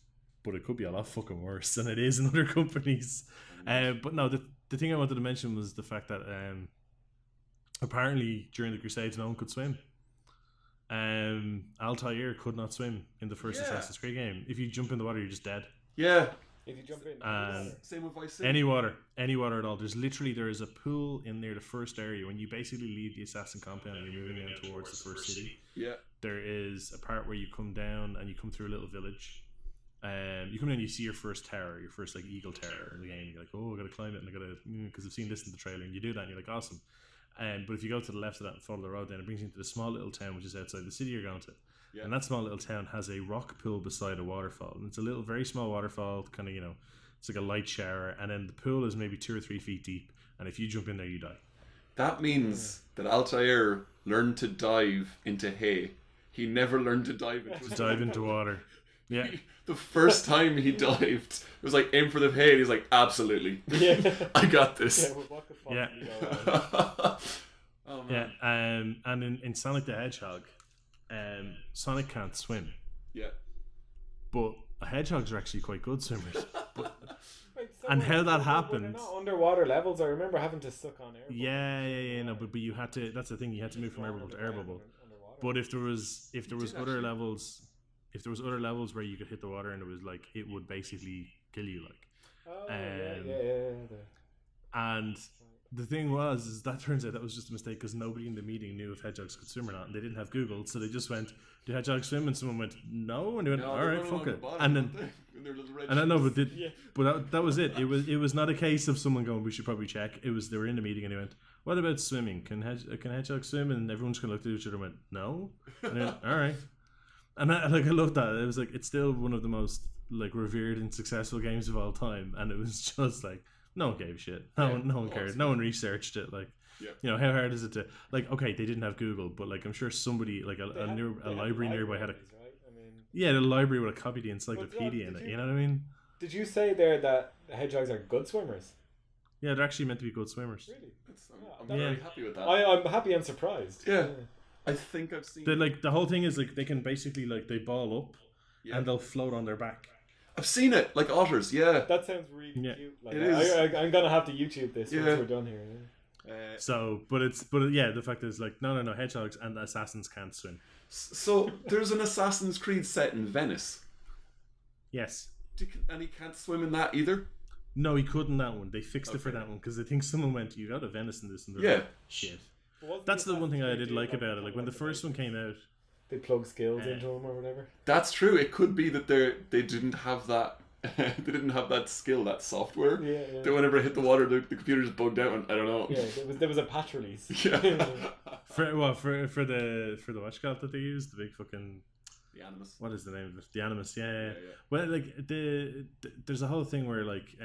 but it could be a lot fucking worse than it is in other companies. But no, the thing I wanted to mention was the fact that apparently during the Crusades no one could swim. Altair could not swim in the first Assassin's Creed game. If you jump in the water, you're just dead. Yeah. If you jump in, Same with Vice City. any water at all. There is a pool in there, the first area when you basically leave the assassin compound and you're moving down towards the first city. Yeah. There is a part where you come down and you come through a little village. You come in and you see your first tower, your first like eagle tower in the game. You're like, oh, I gotta climb it, and I gotta because I've seen this in the trailer, and you do that, and you're like, awesome. But if you go to the left of that and follow the road, then it brings you into the small little town which is outside the city you're going to. Yeah. And that small little town has a rock pool beside a waterfall, and it's a little, very small waterfall, kind of, it's like a light shower, and then the pool is maybe 2 or 3 feet deep, and if you jump in there, you die. That means that Altair learned to dive into hay. He never learned to dive into water. Yeah. The first time he dived, it was like, aim for the hay, and he's like, absolutely. Yeah. I got this. Yeah, well, what could possibly go wrong? Oh, man. Yeah, and in Sonic the Hedgehog, Sonic can't swim. Yeah. But hedgehogs are actually quite good swimmers. Wait, so and how that they're happened... not underwater levels. I remember having to suck on air bubbles. Yeah, no, but you had to... That's the thing, you had to move from air bubble to air bubble. But if there was other levels... If there was other levels where you could hit the water and it was like, it would basically kill you, like. Oh, yeah. And the thing is that turns out that was just a mistake because nobody in the meeting knew if hedgehogs could swim or not, and they didn't have Google, so they just went, "Do hedgehogs swim?" And someone went, "No," and they went, "All right, fuck it." And then, but that was it. It was not a case of someone going, "We should probably check." It was they were in the meeting and they went, "What about swimming? Can hedgehogs swim?" And everyone just kind of looked at each other and went, "No." And they went, "All right." And I love that. It was like, it's still one of the most like revered and successful games of all time, and it was just like no one gave a shit. No one cared. No one researched it. Like, how hard is it to like? Okay, they didn't have Google, but like I'm sure somebody like a library nearby had a. Right? I mean, the library would have copied the encyclopedia in it. You know what I mean? Did you say there that hedgehogs are good swimmers? Yeah, they're actually meant to be good swimmers. Really? I'm very happy with that. I'm happy and surprised. Yeah. I think I've seen... the whole thing is like they can basically like they ball up and they'll float on their back. I've seen it, like otters, yeah. That sounds really cute. Like, it is. I'm gonna have to YouTube this once we're done here. Yeah. The fact is like no hedgehogs and assassins can't swim. So there's an Assassin's Creed set in Venice. Yes. And he can't swim in that either? No, he couldn't that one. They fixed it for that one because I think someone went, "You got a Venice in this," and they're like, shit. That's the one thing I did like about it. Like when the first one came out, they plug skills into them or whatever. That's true. It could be that they didn't have that. They didn't have that skill, that software. Yeah. That whenever it hit the water, the computer just bugged out. And I don't know. Yeah, there was a patch release. Yeah. for the watchcloth that they used, the big fucking. The Animus. What is the name of it? The Animus. Yeah. Well, like there's a whole thing where like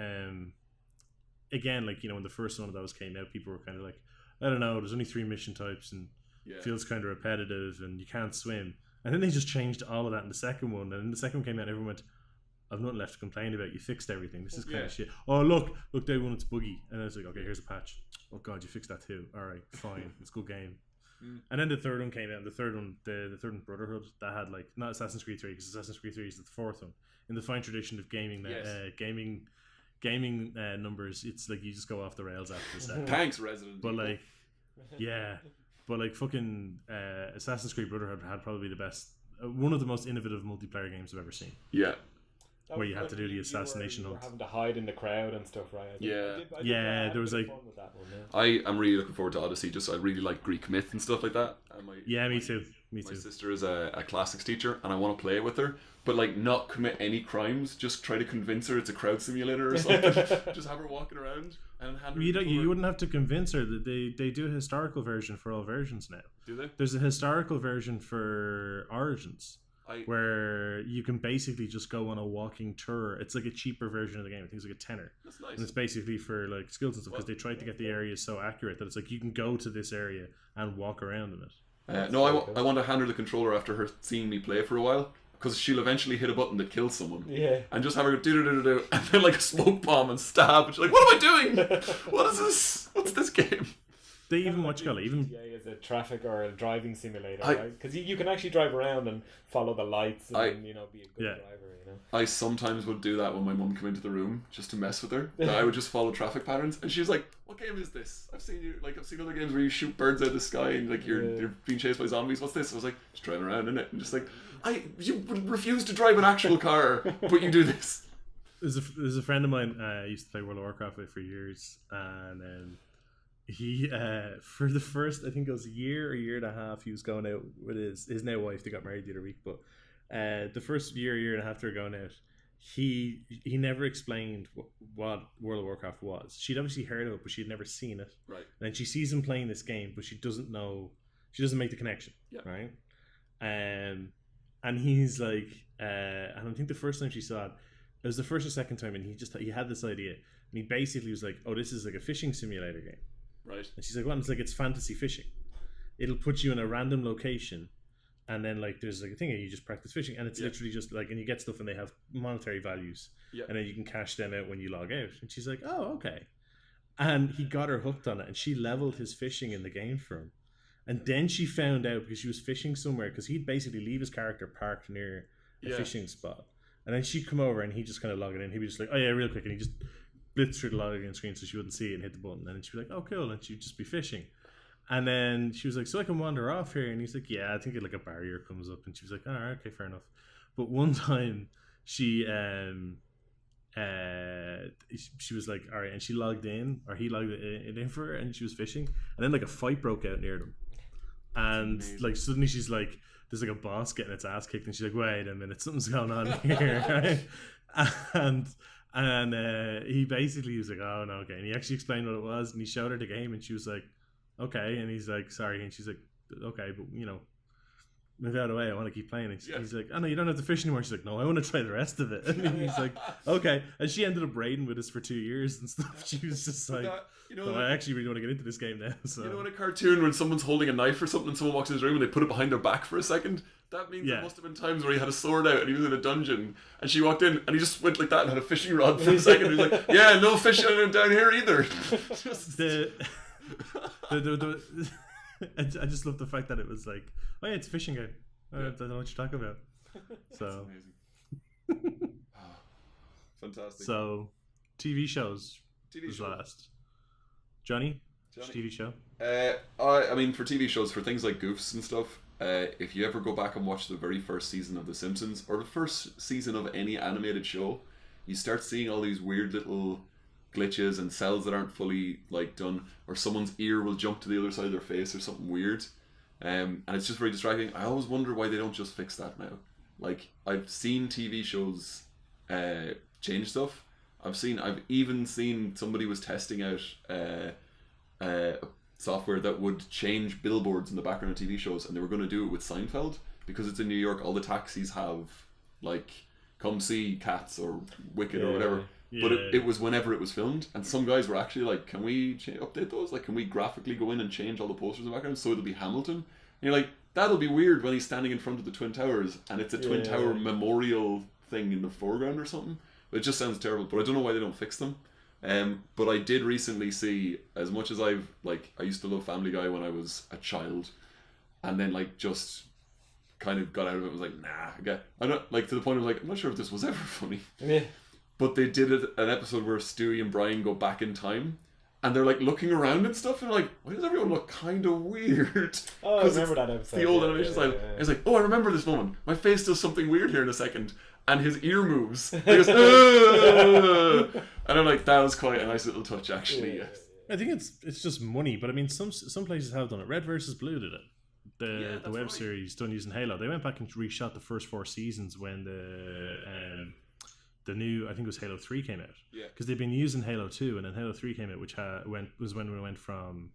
again, like when the first one of those came out, people were kind of like, I don't know, there's only 3 mission types and it feels kind of repetitive and you can't swim. And then they just changed all of that in the second one. And then the second one came out and everyone went, I've nothing left to complain about. You fixed everything. This is kind of shit. Oh, look, day one, it's buggy. And I was like, okay, here's a patch. Oh, God, you fixed that too. All right, fine. It's a good game. And then the third one came out. And the third one Brotherhood, that had like, not Assassin's Creed 3, because Assassin's Creed 3 is the 4th one. In the fine tradition of gaming, gaming numbers, it's like you just go off the rails after the second. Thanks, Resident But Evil. like, but like fucking Assassin's Creed Brotherhood had probably the best, one of the most innovative multiplayer games I've ever seen. Yeah. Where you had to do the assassination you were hunt. having to hide in the crowd and stuff, right? I did there was like... fun with that one, I am really looking forward to Odyssey. I really like Greek myth and stuff like that. And me too. My sister is a classics teacher and I want to play it with her, but like not commit any crimes. Just try to convince her it's a crowd simulator or something. Just have her walking around and hand her. You wouldn't have to convince her that they do a historical version for all versions now. Do they? There's a historical version for Origins. Where you can basically just go on a walking tour. It's like a cheaper version of the game. I think it's like a tenner. That's nice. And it's basically for like skills and stuff because they tried to get the areas so accurate that it's like you can go to this area and walk around in it. I want to hand her the controller after her seeing me play for a while because she'll eventually hit a button that kills someone. Yeah. And just have her do and then like a smoke bomb and stab and she's like, what am I doing? What is this? What's this game? They even GTA is a traffic or a driving simulator, right? Because you can actually drive around and follow the lights and be a good driver. I sometimes would do that when my mum came into the room just to mess with her. I would just follow traffic patterns, and she was like, "What game is this? I've seen other games where you shoot birds out of the sky and like you're being chased by zombies. What's this?" I was like, "Just driving around in it," and just like, you refuse to drive an actual car, but you do this. There's a friend of mine used to play World of Warcraft with for years, and he for the first, I think it was a year and a half, he was going out with his now wife. They got married the other week, but the first year and a half they were going out, he never explained what World of Warcraft was. She'd obviously heard of it, but she'd never seen it. Right. And then she sees him playing this game, but she doesn't make the connection. Yeah. Right. And he's like, and I think the first time she saw it, it was the first or second time, and he had this idea, and he basically was like, "Oh, this is like a fishing simulator game." Right. And she's like, "Well, it's like it's fantasy fishing. It'll put you in a random location, and then like there's like a thing, and you just practice fishing, and it's literally just like, and you get stuff, and they have monetary values, and then you can cash them out when you log out." And she's like, "Oh, okay." And he got her hooked on it, and she leveled his fishing in the game for him. And then she found out, because she was fishing somewhere, because he'd basically leave his character parked near a fishing spot. And then she'd come over and he'd just kind of log it in. He'd be just like, "Oh yeah, real quick." And he just blitzed through the login screen so she wouldn't see it and hit the button. And then she'd be like, "Oh, cool." And she'd just be fishing. And then she was like, "So I can wander off here?" And he's like, "Yeah, I think like a barrier comes up." And she was like, "All right, okay, fair enough." But one time she was like, "All right," and she logged in, or he logged it in for her, and she was fishing. And then like a fight broke out near them. And like suddenly she's like, there's like a boss getting its ass kicked, and she's like, "Wait a minute, something's going on here." Right? And he basically was like, "Oh no, okay." And he actually explained what it was, and he showed her the game, and she was like, "Okay." And he's like, "Sorry," and she's like, "Okay, but move out of the way, I want to keep playing." And he's like, "Oh no, you don't have to fish anymore." She's like, "No, I want to try the rest of it." And he's like, "Okay." And she ended up raiding with us for 2 years and stuff. She was just like, I actually really want to get into this game now. So in a cartoon when someone's holding a knife or something and someone walks in his room and they put it behind their back for a second, that means there must have been times where he had a sword out and he was in a dungeon and she walked in and he just went like that and had a fishing rod for a second. He's like, "Yeah, no fishing down here either." I just love the fact that it was like, "Oh yeah, it's a fishing game. I don't know what you're talking about." So amazing. Fantastic. So TV shows was last. Johnny, TV show? I mean, for TV shows, for things like Goofs and stuff, if you ever go back and watch the very first season of The Simpsons, or the first season of any animated show, you start seeing all these weird little glitches and cells that aren't fully like done, or someone's ear will jump to the other side of their face or something weird, and it's just very distracting. I always wonder why they don't just fix that now. Like, I've seen TV shows change stuff. I've even seen somebody was testing out software that would change billboards in the background of TV shows, and they were going to do it with Seinfeld because it's in New York. All the taxis have like "Come see Cats" or "Wicked" or whatever. But it was whenever it was filmed, and some guys were actually like, "Can we update those? Like, can we graphically go in and change all the posters in the background so it'll be Hamilton?" And you're like, that'll be weird when he's standing in front of the Twin Towers and it's a Twin Tower memorial thing in the foreground or something. It just sounds terrible, but I don't know why they don't fix them. But I did recently see, as much as I used to love Family Guy when I was a child, and then like just kind of got out of it. I was like, nah, I'm not, like, to the point of like, I'm not sure if this was ever funny. Yeah. But they did an episode where Stewie and Brian go back in time, and they're like looking around and stuff, and like, why does everyone look kind of weird? Oh, I remember that episode. The old animation style. It's like, oh, I remember this moment. My face does something weird here in a second. And his ear moves. He goes, "Ah!" And I'm like, that was quite a nice little touch, actually. Yes. I think it's just money, but I mean, some places have done it. Red vs. Blue did it. The web series done using Halo. They went back and reshot the first 4 seasons when the new, I think it was Halo 3 came out. Yeah. Because they've been using Halo 2, and then Halo 3 came out, which was when we went from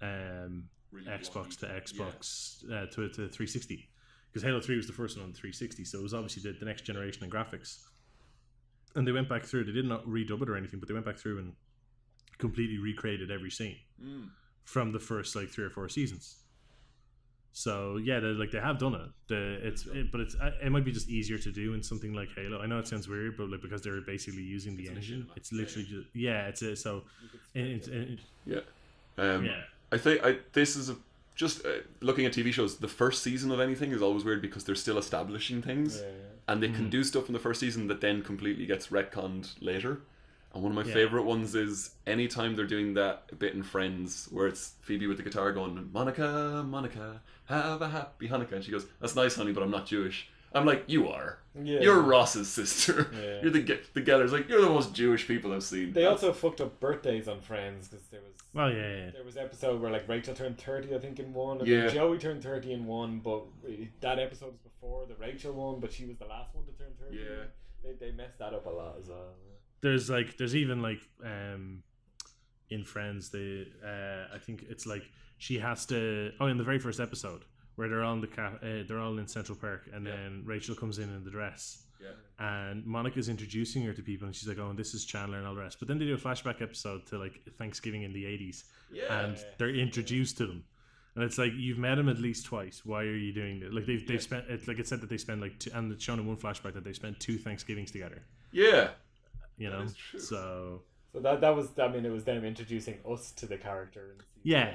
Xbox to Xbox to 360. Because Halo 3 was the first one on the 360, so it was obviously the next generation of graphics. And they went back through, they did not redub it or anything, but they went back through and completely recreated every scene from the first like 3 or 4 seasons. So yeah, they have done it. But it might be just easier to do in something like Halo. I know it sounds weird, but like, because they're basically using the engine, it's literally I think this is just looking at TV shows, the first season of anything is always weird because they're still establishing things, and they can do stuff in the first season that then completely gets retconned later. And one of my favorite ones is anytime they're doing that bit in Friends where it's Phoebe with the guitar going, "Monica, Monica, have a happy Hanukkah," and she goes, "That's nice, honey, but I'm not Jewish." I'm like, you are. Yeah. You're Ross's sister. Yeah. You're the Geller's. Like, you're the most Jewish people I've seen. They also fucked up birthdays on Friends because there was. Well, yeah. There was an episode where like Rachel turned 30, I think, in one, and Yeah. then Joey turned 30 in one, but that episode was before the Rachel one, but she was the last one to turn 30. Yeah. They messed that up a lot as well. There's even like in Friends, I think it's like she has to. Oh, in the very first episode where they're on they're all in Central Park, and then Rachel comes in the dress. Yeah. And Monica's introducing her to people, and she's like, "Oh, and this is Chandler and all the rest." But then they do a flashback episode to like Thanksgiving in the '80s, and they're introduced to them, and it's like you've met him at least twice. Why are you doing this? Like they've spent it. Like it said that they spent like and it's shown in one flashback that they spent 2 Thanksgivings together. Yeah. You know, That is true. so that was, I mean, it was them introducing us to the character. yeah.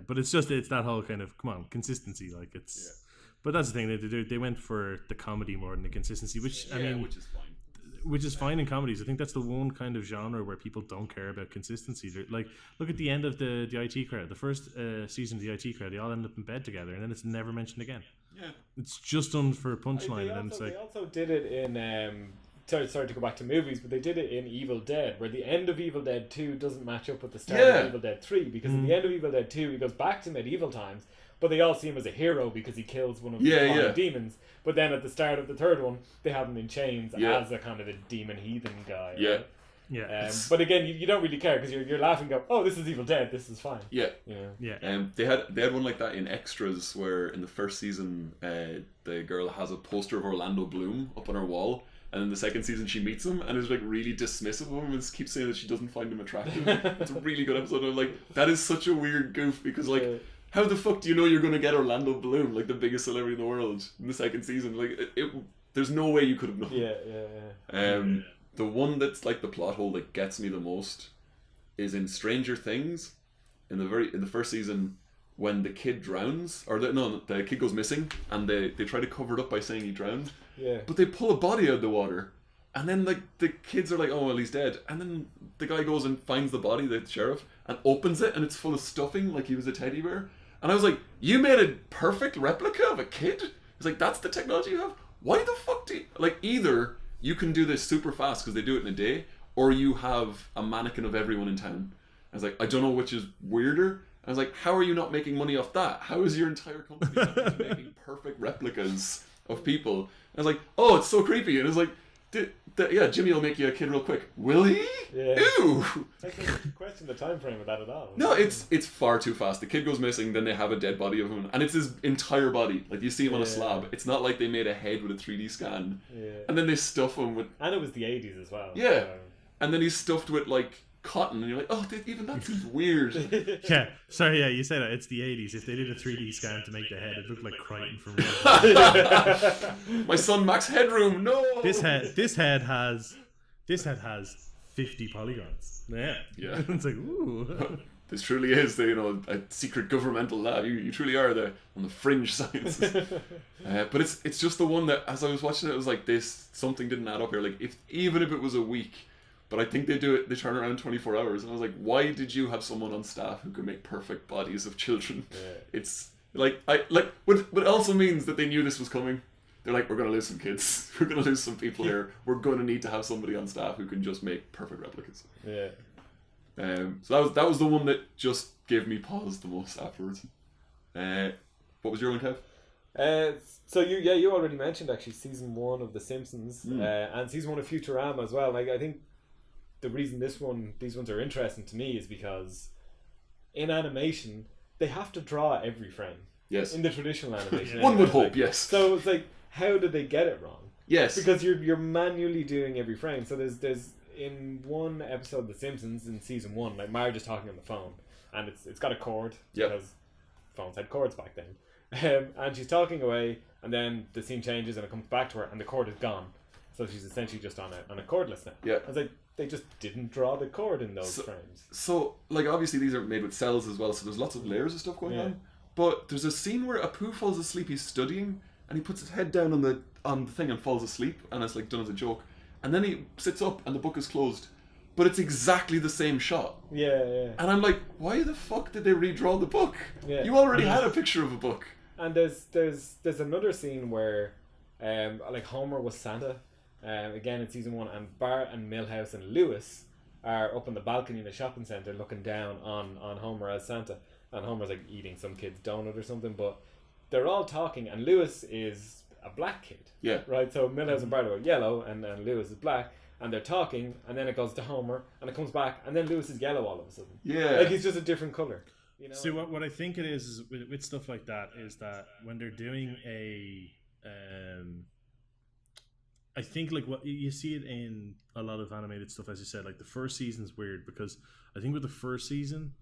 But it's that whole kind of come on consistency. Like it's, but that's the thing they do. They went for the comedy more than the consistency, which I mean, which is fine in comedies. I think that's the one kind of genre where people don't care about consistency. They're, like, look at the end of the IT Crowd. The first season of the IT Crowd, they all end up in bed together, and then it's never mentioned again. Yeah, it's just done for a punchline, and then it's like they also did it in. Sorry to go back to movies, but they did it in Evil Dead, where the end of Evil Dead 2 doesn't match up with the start of Evil Dead 3, because at the end of Evil Dead 2, he goes back to medieval times, but they all see him as a hero because he kills one of the flying demons. But then at the start of the third one, they have him in chains as a kind of a demon heathen guy. Yeah. Right? yeah. But again, you don't really care because you're laughing. Go, oh, this is Evil Dead. This is fine. Yeah. Yeah. They had one like that in Extras, where in the first season, the girl has a poster of Orlando Bloom up on her wall. And in the second season, she meets him and is like really dismissive of him and keeps saying that she doesn't find him attractive. It's a really good episode. I'm like, that is such a weird goof because like, how the fuck do you know you're going to get Orlando Bloom, like the biggest celebrity in the world, in the second season? Like, there's no way you could have known. Yeah. The one that's like the plot hole that gets me the most is in Stranger Things, in the first season, when the kid drowns, the kid goes missing, and they try to cover it up by saying he drowned. Yeah. But they pull a body out of the water, and then like the kids are like, "Oh, well, he's dead." And then the guy goes and finds the body, the sheriff, and opens it, and it's full of stuffing, like he was a teddy bear. And I was like, "You made a perfect replica of a kid?" It's like, that's the technology you have. Why the fuck do you like? Either you can do this super fast because they do it in a day, or you have a mannequin of everyone in town. I was like, I don't know which is weirder. I was like, how are you not making money off that? How is your entire company not just making perfect replicas of people? I was like, oh, it's so creepy. And it's like, Jimmy will make you a kid real quick. Will he? Yeah. Ew! I can't question the time frame of that at all. No, it's far too fast. The kid goes missing, then they have a dead body of him, and it's his entire body. Like, you see him on a slab. It's not like they made a head with a 3D scan. Yeah. And then they stuff him with... And it was the 80s as well. Yeah. So. And then he's stuffed with, like, cotton, and you're like, oh, even that seems weird. Yeah, sorry, you said it. It's the 80s. If they did a 3D scan to make the head, it looked like Crichton from real. My son Max Headroom, no! This head has 50 polygons. Yeah. It's like, ooh. This truly is a secret governmental lab. You truly are on the fringe sciences. But it's just the one that, as I was watching it, I was like, something didn't add up here. Like, even if it was a week. But I think they turn around in 24 hours. And I was like, why did you have someone on staff who could make perfect bodies of children? Yeah. It's but it also means that they knew this was coming. They're like, we're going to lose some kids. We're going to lose some people here. We're going to need to have somebody on staff who can just make perfect replicas. Yeah. So that was the one that just gave me pause the most afterwards. What was your one, Kev? So you already mentioned actually season 1 of The Simpsons and season 1 of Futurama as well. Like, I think the reason these ones are interesting to me is because in animation they have to draw every frame. Yes. In the traditional animation. One would hope, yes. So it's like, how did they get it wrong? Yes. Because you're manually doing every frame. So there's in one episode of The Simpsons in season 1, like Marge is talking on the phone, and it's got a cord because phones had cords back then. And she's talking away, and then the scene changes and it comes back to her, and the cord is gone. So she's essentially just on a cordless now. Yeah. I was like, they just didn't draw the cord in those frames. So, like, obviously these are made with cells as well, so there's lots of layers of stuff going on. But there's a scene where Apu falls asleep, he's studying, and he puts his head down on the thing and falls asleep, and it's like done as a joke. And then he sits up and the book is closed. But it's exactly the same shot. Yeah. And I'm like, why the fuck did they redraw the book? Yeah. You already had a picture of a book. And there's another scene where like Homer was Santa, again in season 1, and Bart and Milhouse and Lewis are up on the balcony in the shopping centre looking down on Homer as Santa, and Homer's like eating some kid's donut or something, but they're all talking, and Lewis is a black kid. Yeah. Right, so Milhouse and Bart are yellow, and Lewis is black, and they're talking, and then it goes to Homer, and it comes back, and then Lewis is yellow all of a sudden. Yeah. Like, he's just a different colour. You know? See, what I think it is with stuff like that is that when they're doing I think like what you see it in a lot of animated stuff, as you said, like the first season's weird because I think with the first season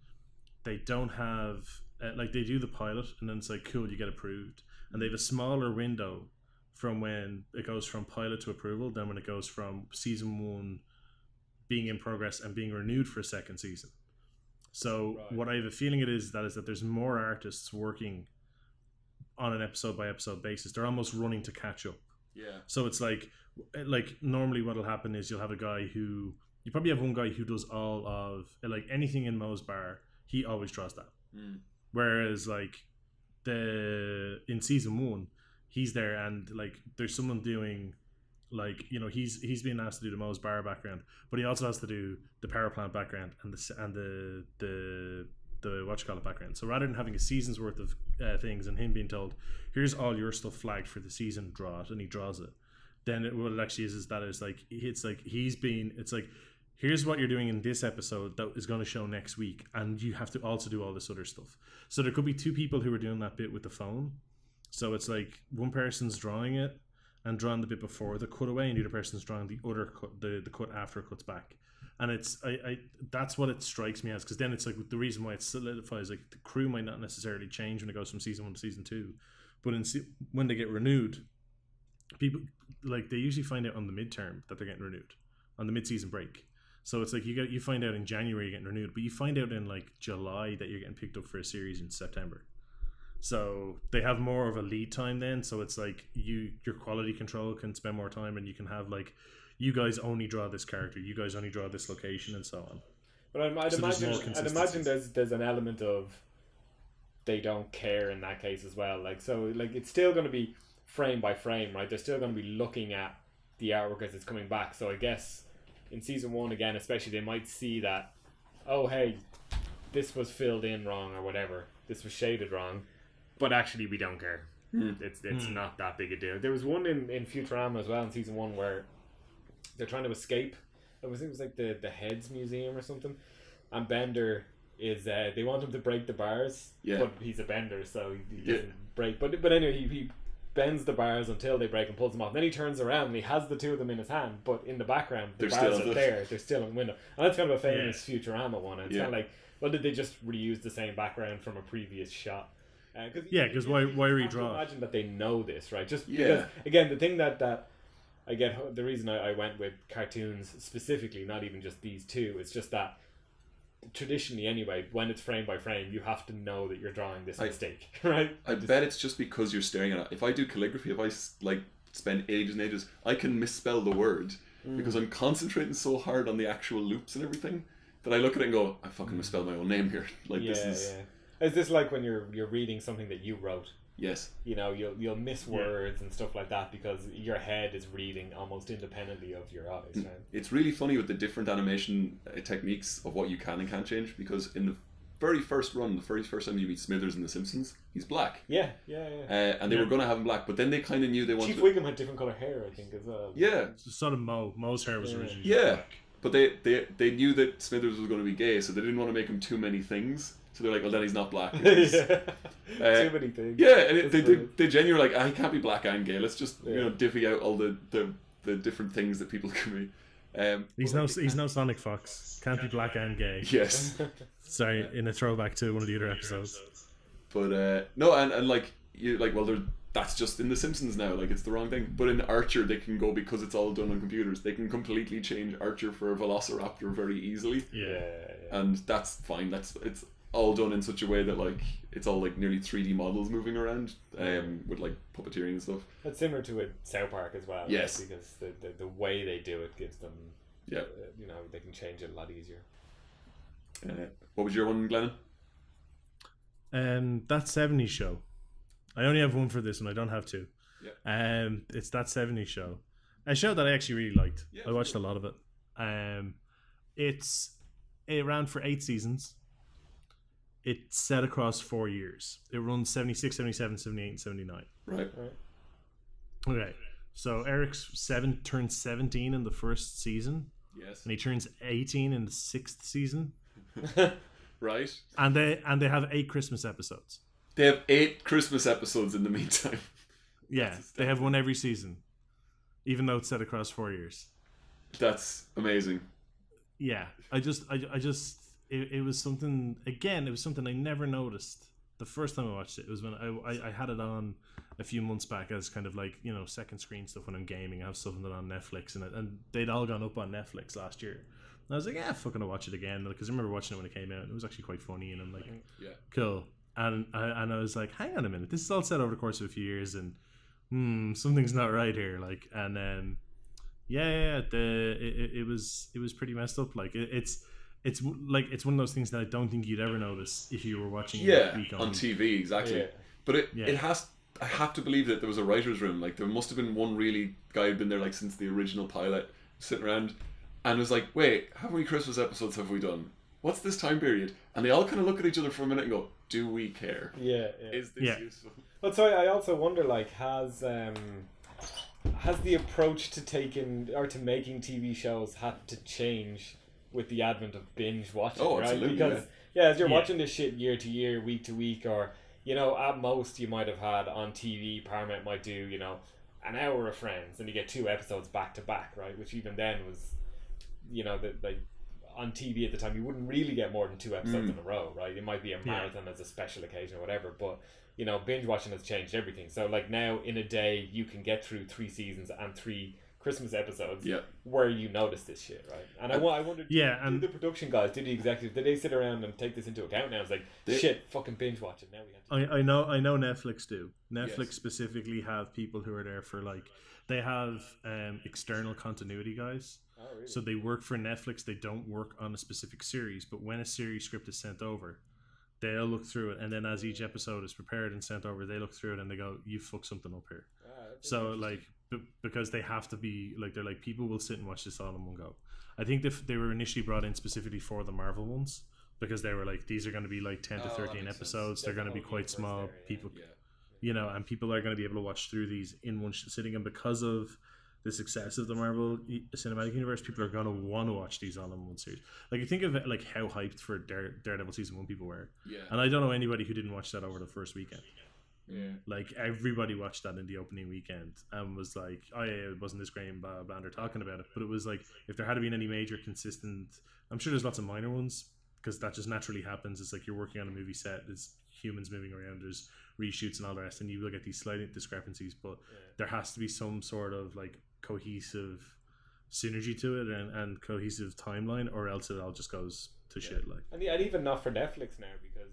they don't have like they do the pilot and then it's like cool, you get approved, and they have a smaller window from when it goes from pilot to approval than when it goes from season 1 being in progress and being renewed for a second season. So what I have a feeling it is that there's more artists working on an episode by episode basis. They're almost running to catch up. Yeah. So it's like normally what'll happen is you'll have a guy you probably have one guy who does all of like anything in Moe's bar. He always draws that. Whereas like in season 1, he's there and like there's someone doing like, you know, he's being asked to do the Moe's bar background, but he also has to do the power plant background and the what you call it background. So rather than having a season's worth of things and him being told, here's all your stuff flagged for the season, draw it, and he draws it, then what it actually is that it's like it's like here's what you're doing in this episode that is going to show next week, and you have to also do all this other stuff. So there could be 2 people who are doing that bit with the phone. So it's like one person's drawing it and drawing the bit before the cutaway, and the other person's drawing the other cut, the cut after it cuts back. And it's I that's what it strikes me as, because then it's like the reason why it solidifies, like the crew might not necessarily change when it goes from season 1 to season 2, but when they get renewed, people like they usually find out on the midterm that they're getting renewed on the mid-season break. So it's like you find out in January you're getting renewed, but you find out in like July that you're getting picked up for a series in September. So they have more of a lead time then. So it's like your quality control can spend more time, and you can have like, you guys only draw this character, you guys only draw this location, and so on. But I'd imagine there's an element of they don't care in that case as well. Like, so like it's still going to be frame by frame, right? They're still going to be looking at the artwork as it's coming back. So I guess in season 1 again, especially, they might see that, oh hey, this was filled in wrong or whatever, this was shaded wrong, but actually we don't care. It's not that big a deal. There was one in Futurama as well in season 1 where they're trying to escape. I think it was like the Heads Museum or something, and Bender is they want him to break the bars, but he's a bender, so he doesn't break. But anyway, he bends the bars until they break and pulls them off. Then he turns around and he has the 2 of them in his hand, but in the background the bars are there. They're still in the window, and that's kind of a famous Futurama one. And it's kind of like, well, did they just reuse the same background from a previous shot? Because why redraw? Imagine that they know this, right? Just because, again, the thing that I get, the reason I went with cartoons specifically, not even just these 2, it's just that traditionally anyway, when it's frame by frame, you have to know that you're drawing this mistake, right? I bet it's just because you're staring at it. If I do calligraphy, if I like spend ages and ages, I can misspell the word because I'm concentrating so hard on the actual loops and everything that I look at it and go, I fucking misspelled my own name here. Like this is. Is this like when you're reading something that you wrote? Yes. You know, you'll miss words and stuff like that because your head is reading almost independently of your eyes, right? It's really funny with the different animation techniques of what you can and can't change, because in the very first run, the very first time you meet Smithers in The Simpsons, he's black. Yeah. And they were going to have him black, but then they kind of knew they wanted... Chief Wiggum had different colour hair, I think, as well. Yeah. It's sort of Moe's hair was originally black. But they knew that Smithers was going to be gay, so they didn't want to make him too many things. So they're like, well, then he's not black. Because, too many things. Yeah, and they genuinely like, he can't be black and gay. Let's just divvy out all the different things that people can be. He's no Sonic Fox. Can't be black and gay. Yes. Sorry, in a throwback to one of the other episodes. But no, and like you like, well, that's just in The Simpsons now. Like, it's the wrong thing. But in Archer, they can go, because it's all done on computers, they can completely change Archer for a Velociraptor very easily. Yeah. And that's fine. It's all done in such a way that like it's all like nearly 3D models moving around, with like puppeteering and stuff. That's similar to a South Park as well. Yes. Right? Because the way they do it gives them, you know, they can change it a lot easier. What was your one, Glennon? That 70s show. I only have one for this one. I don't have 2. It's That 70s Show, a show that I actually really liked. Yeah, I watched a lot of it. It ran for 8 seasons. It's set across 4 years. It runs 76, 77, 78, and 79. Right. Okay, so Eric's turns 17 in the first season. Yes. And he turns 18 in the 6th season. Right. And they have 8 Christmas episodes. They have 8 Christmas episodes in the meantime. Yeah, they have one every season, even though it's set across 4 years. That's amazing. Yeah, it was something. Again, it was something I never noticed the first time I watched it. It was when I had it on a few months back as kind of like, second screen stuff when I'm gaming. I have stuff on Netflix, and they'd all gone up on Netflix last year. And I was like, fucking I'll watch it again, because I remember watching it when it came out, and it was actually quite funny, and I'm like, cool. And I was like, hang on a minute, this is all set over the course of a few years, and something's not right here. Like, and then it was pretty messed up. Like it's one of those things that I don't think you'd ever notice if you were watching it on TV, exactly. Yeah. But it has. I have to believe that there was a writer's room. Like, there must have been one really guy who'd been there like since the original pilot, sitting around, and was like, "Wait, how many Christmas episodes have we done? What's this time period?" And they all kind of look at each other for a minute and go, "Do we care? Yeah. Is this useful?" But so I also wonder, like, has the approach to taking or to making TV shows had to change with the advent of binge watching? Oh, right? absolutely. Because as you're watching this shit year to year, week to week, or at most you might have had on TV, Paramount might do an hour of Friends, and you get 2 episodes back to back, right? Which even then was like on TV at the time you wouldn't really get more than 2 episodes in a row, right? It might be a marathon as a special occasion or whatever, but binge watching has changed everything. So like now in a day you can get through 3 seasons and 3 Christmas episodes where you notice this shit, right? And I wondered, did the production guys, did the executives, did they sit around and take this into account now? It's like, shit, fucking binge watching. Now we have to... I know Netflix do. Netflix specifically have people who are there for, like, they have external continuity guys. Oh, really? So they work for Netflix. They don't work on a specific series, but when a series script is sent over, they'll look through it, and then as each episode is prepared and sent over, they look through it and they go, "You fucked something up here." So like, because they have to be like, they're like, people will sit and watch this all in one go. I think they were initially brought in specifically for the Marvel ones, because they were like, these are going to be like 10 to 13 episodes. They're going to be quite small. People, and people are going to be able to watch through these in one sitting. And because of the success of the Marvel Cinematic Universe, people are going to want to watch these all in one series. Like, you think of it, like how hyped for Daredevil season 1 people were. Yeah. And I don't know anybody who didn't watch that over the first weekend. Yeah. Like, everybody watched that in the opening weekend and was like, "Oh yeah, it wasn't this great," and blah blah. They're talking about it, but it was like, if there had been any major consistent, I'm sure there's lots of minor ones, because that just naturally happens. It's like you're working on a movie set, there's humans moving around, there's reshoots and all the rest, and you will get these slight discrepancies, but there has to be some sort of like cohesive synergy to it and cohesive timeline, or else it all just goes to shit. Like, and even not for Netflix now, because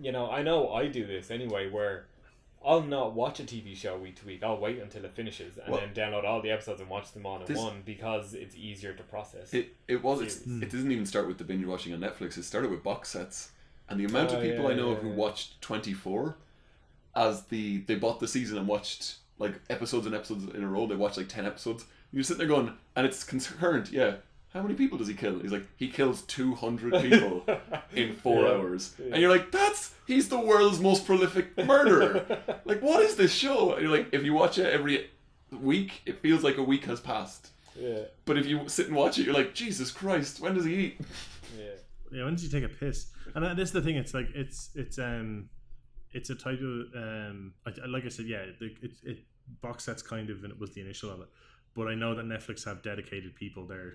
I know I do this anyway, where I'll not watch a TV show week to week. I'll wait until it finishes and then download all the episodes and watch them all in one, because it's easier to process. It doesn't even start with the binge watching on Netflix. It started with box sets, and the amount of people I know who watched 24 as they bought the season and watched like episodes and episodes in a row. They watched like 10 episodes. You're sitting there going, and it's concurrent. How many people does he kill? He's like, he kills 200 people in 4 hours. Yeah. And you're like, he's the world's most prolific murderer. Like, what is this show? And you're like, if you watch it every week, it feels like a week has passed. Yeah. But if you sit and watch it, you're like, Jesus Christ, when does he eat? Yeah, when does he take a piss? And that's the thing, it's like, it's a type of, like I said, it box sets kind of was the initial of it. But I know that Netflix have dedicated people there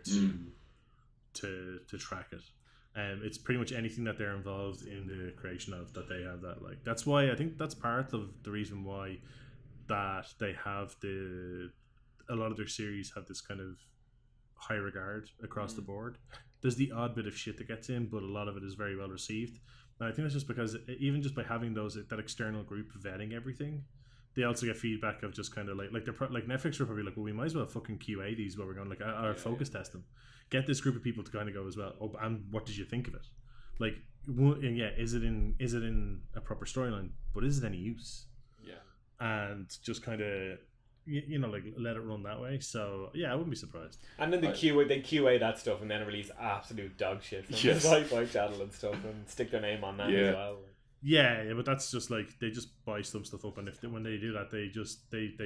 to track it. It's pretty much anything that they're involved in the creation of, that they have that. Like, that's why I think that's part of the reason why that they have a lot of their series have this kind of high regard across the board. There's the odd bit of shit that gets in, but a lot of it is very well received. And I think that's just because even just by having that external group vetting everything, they also get feedback of just kind of like they're like Netflix are probably like, well, we might as well fucking QA these while we're going, like, our focus test them, get this group of people to kind of go as well. Oh, and what did you think of it? Like, is it in a proper storyline? But is it any use? and just kind of like let it run that way. So yeah, I wouldn't be surprised. And then they QA that stuff and then release absolute dog shit from the sci-fi channel and stuff and stick their name on that as well. Yeah, but that's just like they just buy some stuff up, and when they do that, they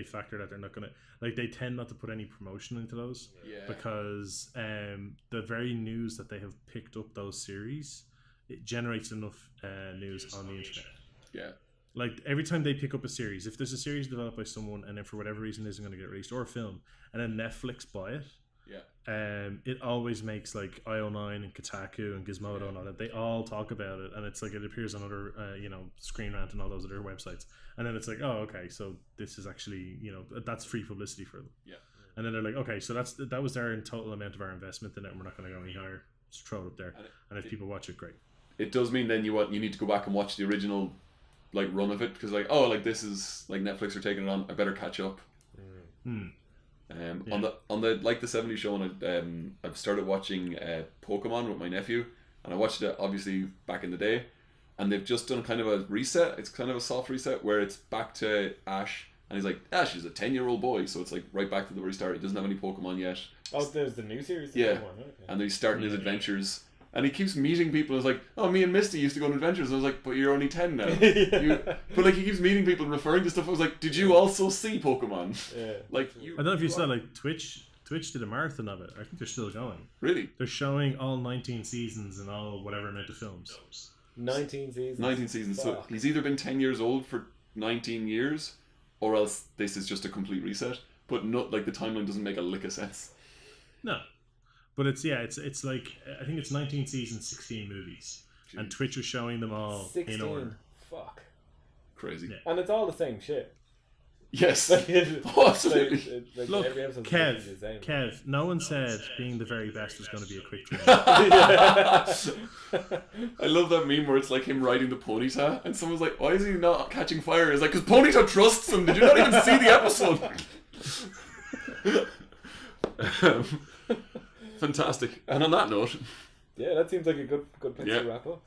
factor that they're not gonna like they tend not to put any promotion into those because the very news that they have picked up those series, it generates enough news on the internet. Yeah. Like every time they pick up a series, if there's a series developed by someone and then for whatever reason it isn't going to get released, or a film, and then Netflix buy it, it always makes like IO9 and Kotaku and Gizmodo and all that. They all talk about it, and it's like it appears on other, Screen Rant and all those other websites. And then it's like, oh, okay, so this is actually, that's free publicity for them. Yeah. And then they're like, okay, so that was our total amount of our investment in it, and we're not going to go any higher. Just throw it up there, and if people watch it, great. It does mean then you need to go back and watch the original like run of it, because like this is like Netflix are taking it on, I better catch up. On the like the 70s show, and I've started watching Pokemon with my nephew, and I watched it obviously back in the day, and they've just done kind of a reset. It's kind of a soft reset where it's back to Ash, and he's like, Ash is a 10-year-old boy, so it's like right back to the very start. He doesn't have any Pokemon yet. Oh, there's the new series. Pokemon, and he's starting his adventures. And he keeps meeting people. I was like, oh, me and Misty used to go on adventures. I was like, but you're only 10 now. But like he keeps meeting people and referring to stuff. I was like, did you also see Pokemon? Yeah. Like I don't know if you saw like Twitch did a marathon of it. I think they're still going. Really? They're showing all 19 seasons and all whatever amount of films. 19 seasons. 19 seasons. So he's either been 10 years old for 19 years, or else this is just a complete reset. But not like the timeline doesn't make a lick of sense. No. But it's like I think it's 19 seasons, 16 movies. Jeez. And Twitch is showing them all 16. In order. Fuck. Crazy. Yeah. And it's all the same shit. Yes. Absolutely. Look, Kev, no one said being the very best was going to be a quick trip. I love that meme where it's like him riding the Ponyta, and someone's like, why is he not catching fire? It's like, because Ponyta trusts him. Did you not even see the episode? Fantastic. And on that note, that seems like a good place to wrap up.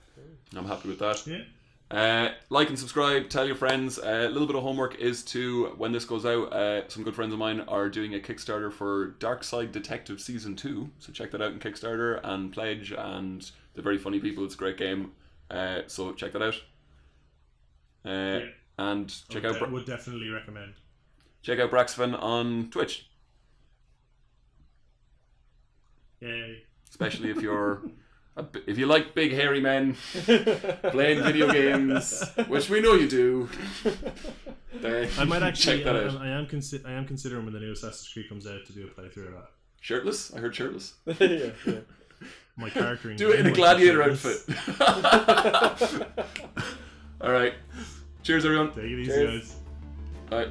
I'm happy with that. Yeah. Like and subscribe, tell your friends. A little bit of homework is to, when this goes out, some good friends of mine are doing a Kickstarter for Dark Side Detective Season 2, so check that out in Kickstarter and pledge, and they're very funny people. It's a great game, so check that out. And check out would definitely recommend. Check out Braxfin on Twitch. Yay. Especially if you like big hairy men playing video games, which we know you do. I might actually check that out. I am considering when the new Assassin's Creed comes out to do a playthrough of that. Shirtless? I heard shirtless. Yeah. My character. Do it in a gladiator outfit. All right. Cheers, everyone. Take it easy, guys. All right.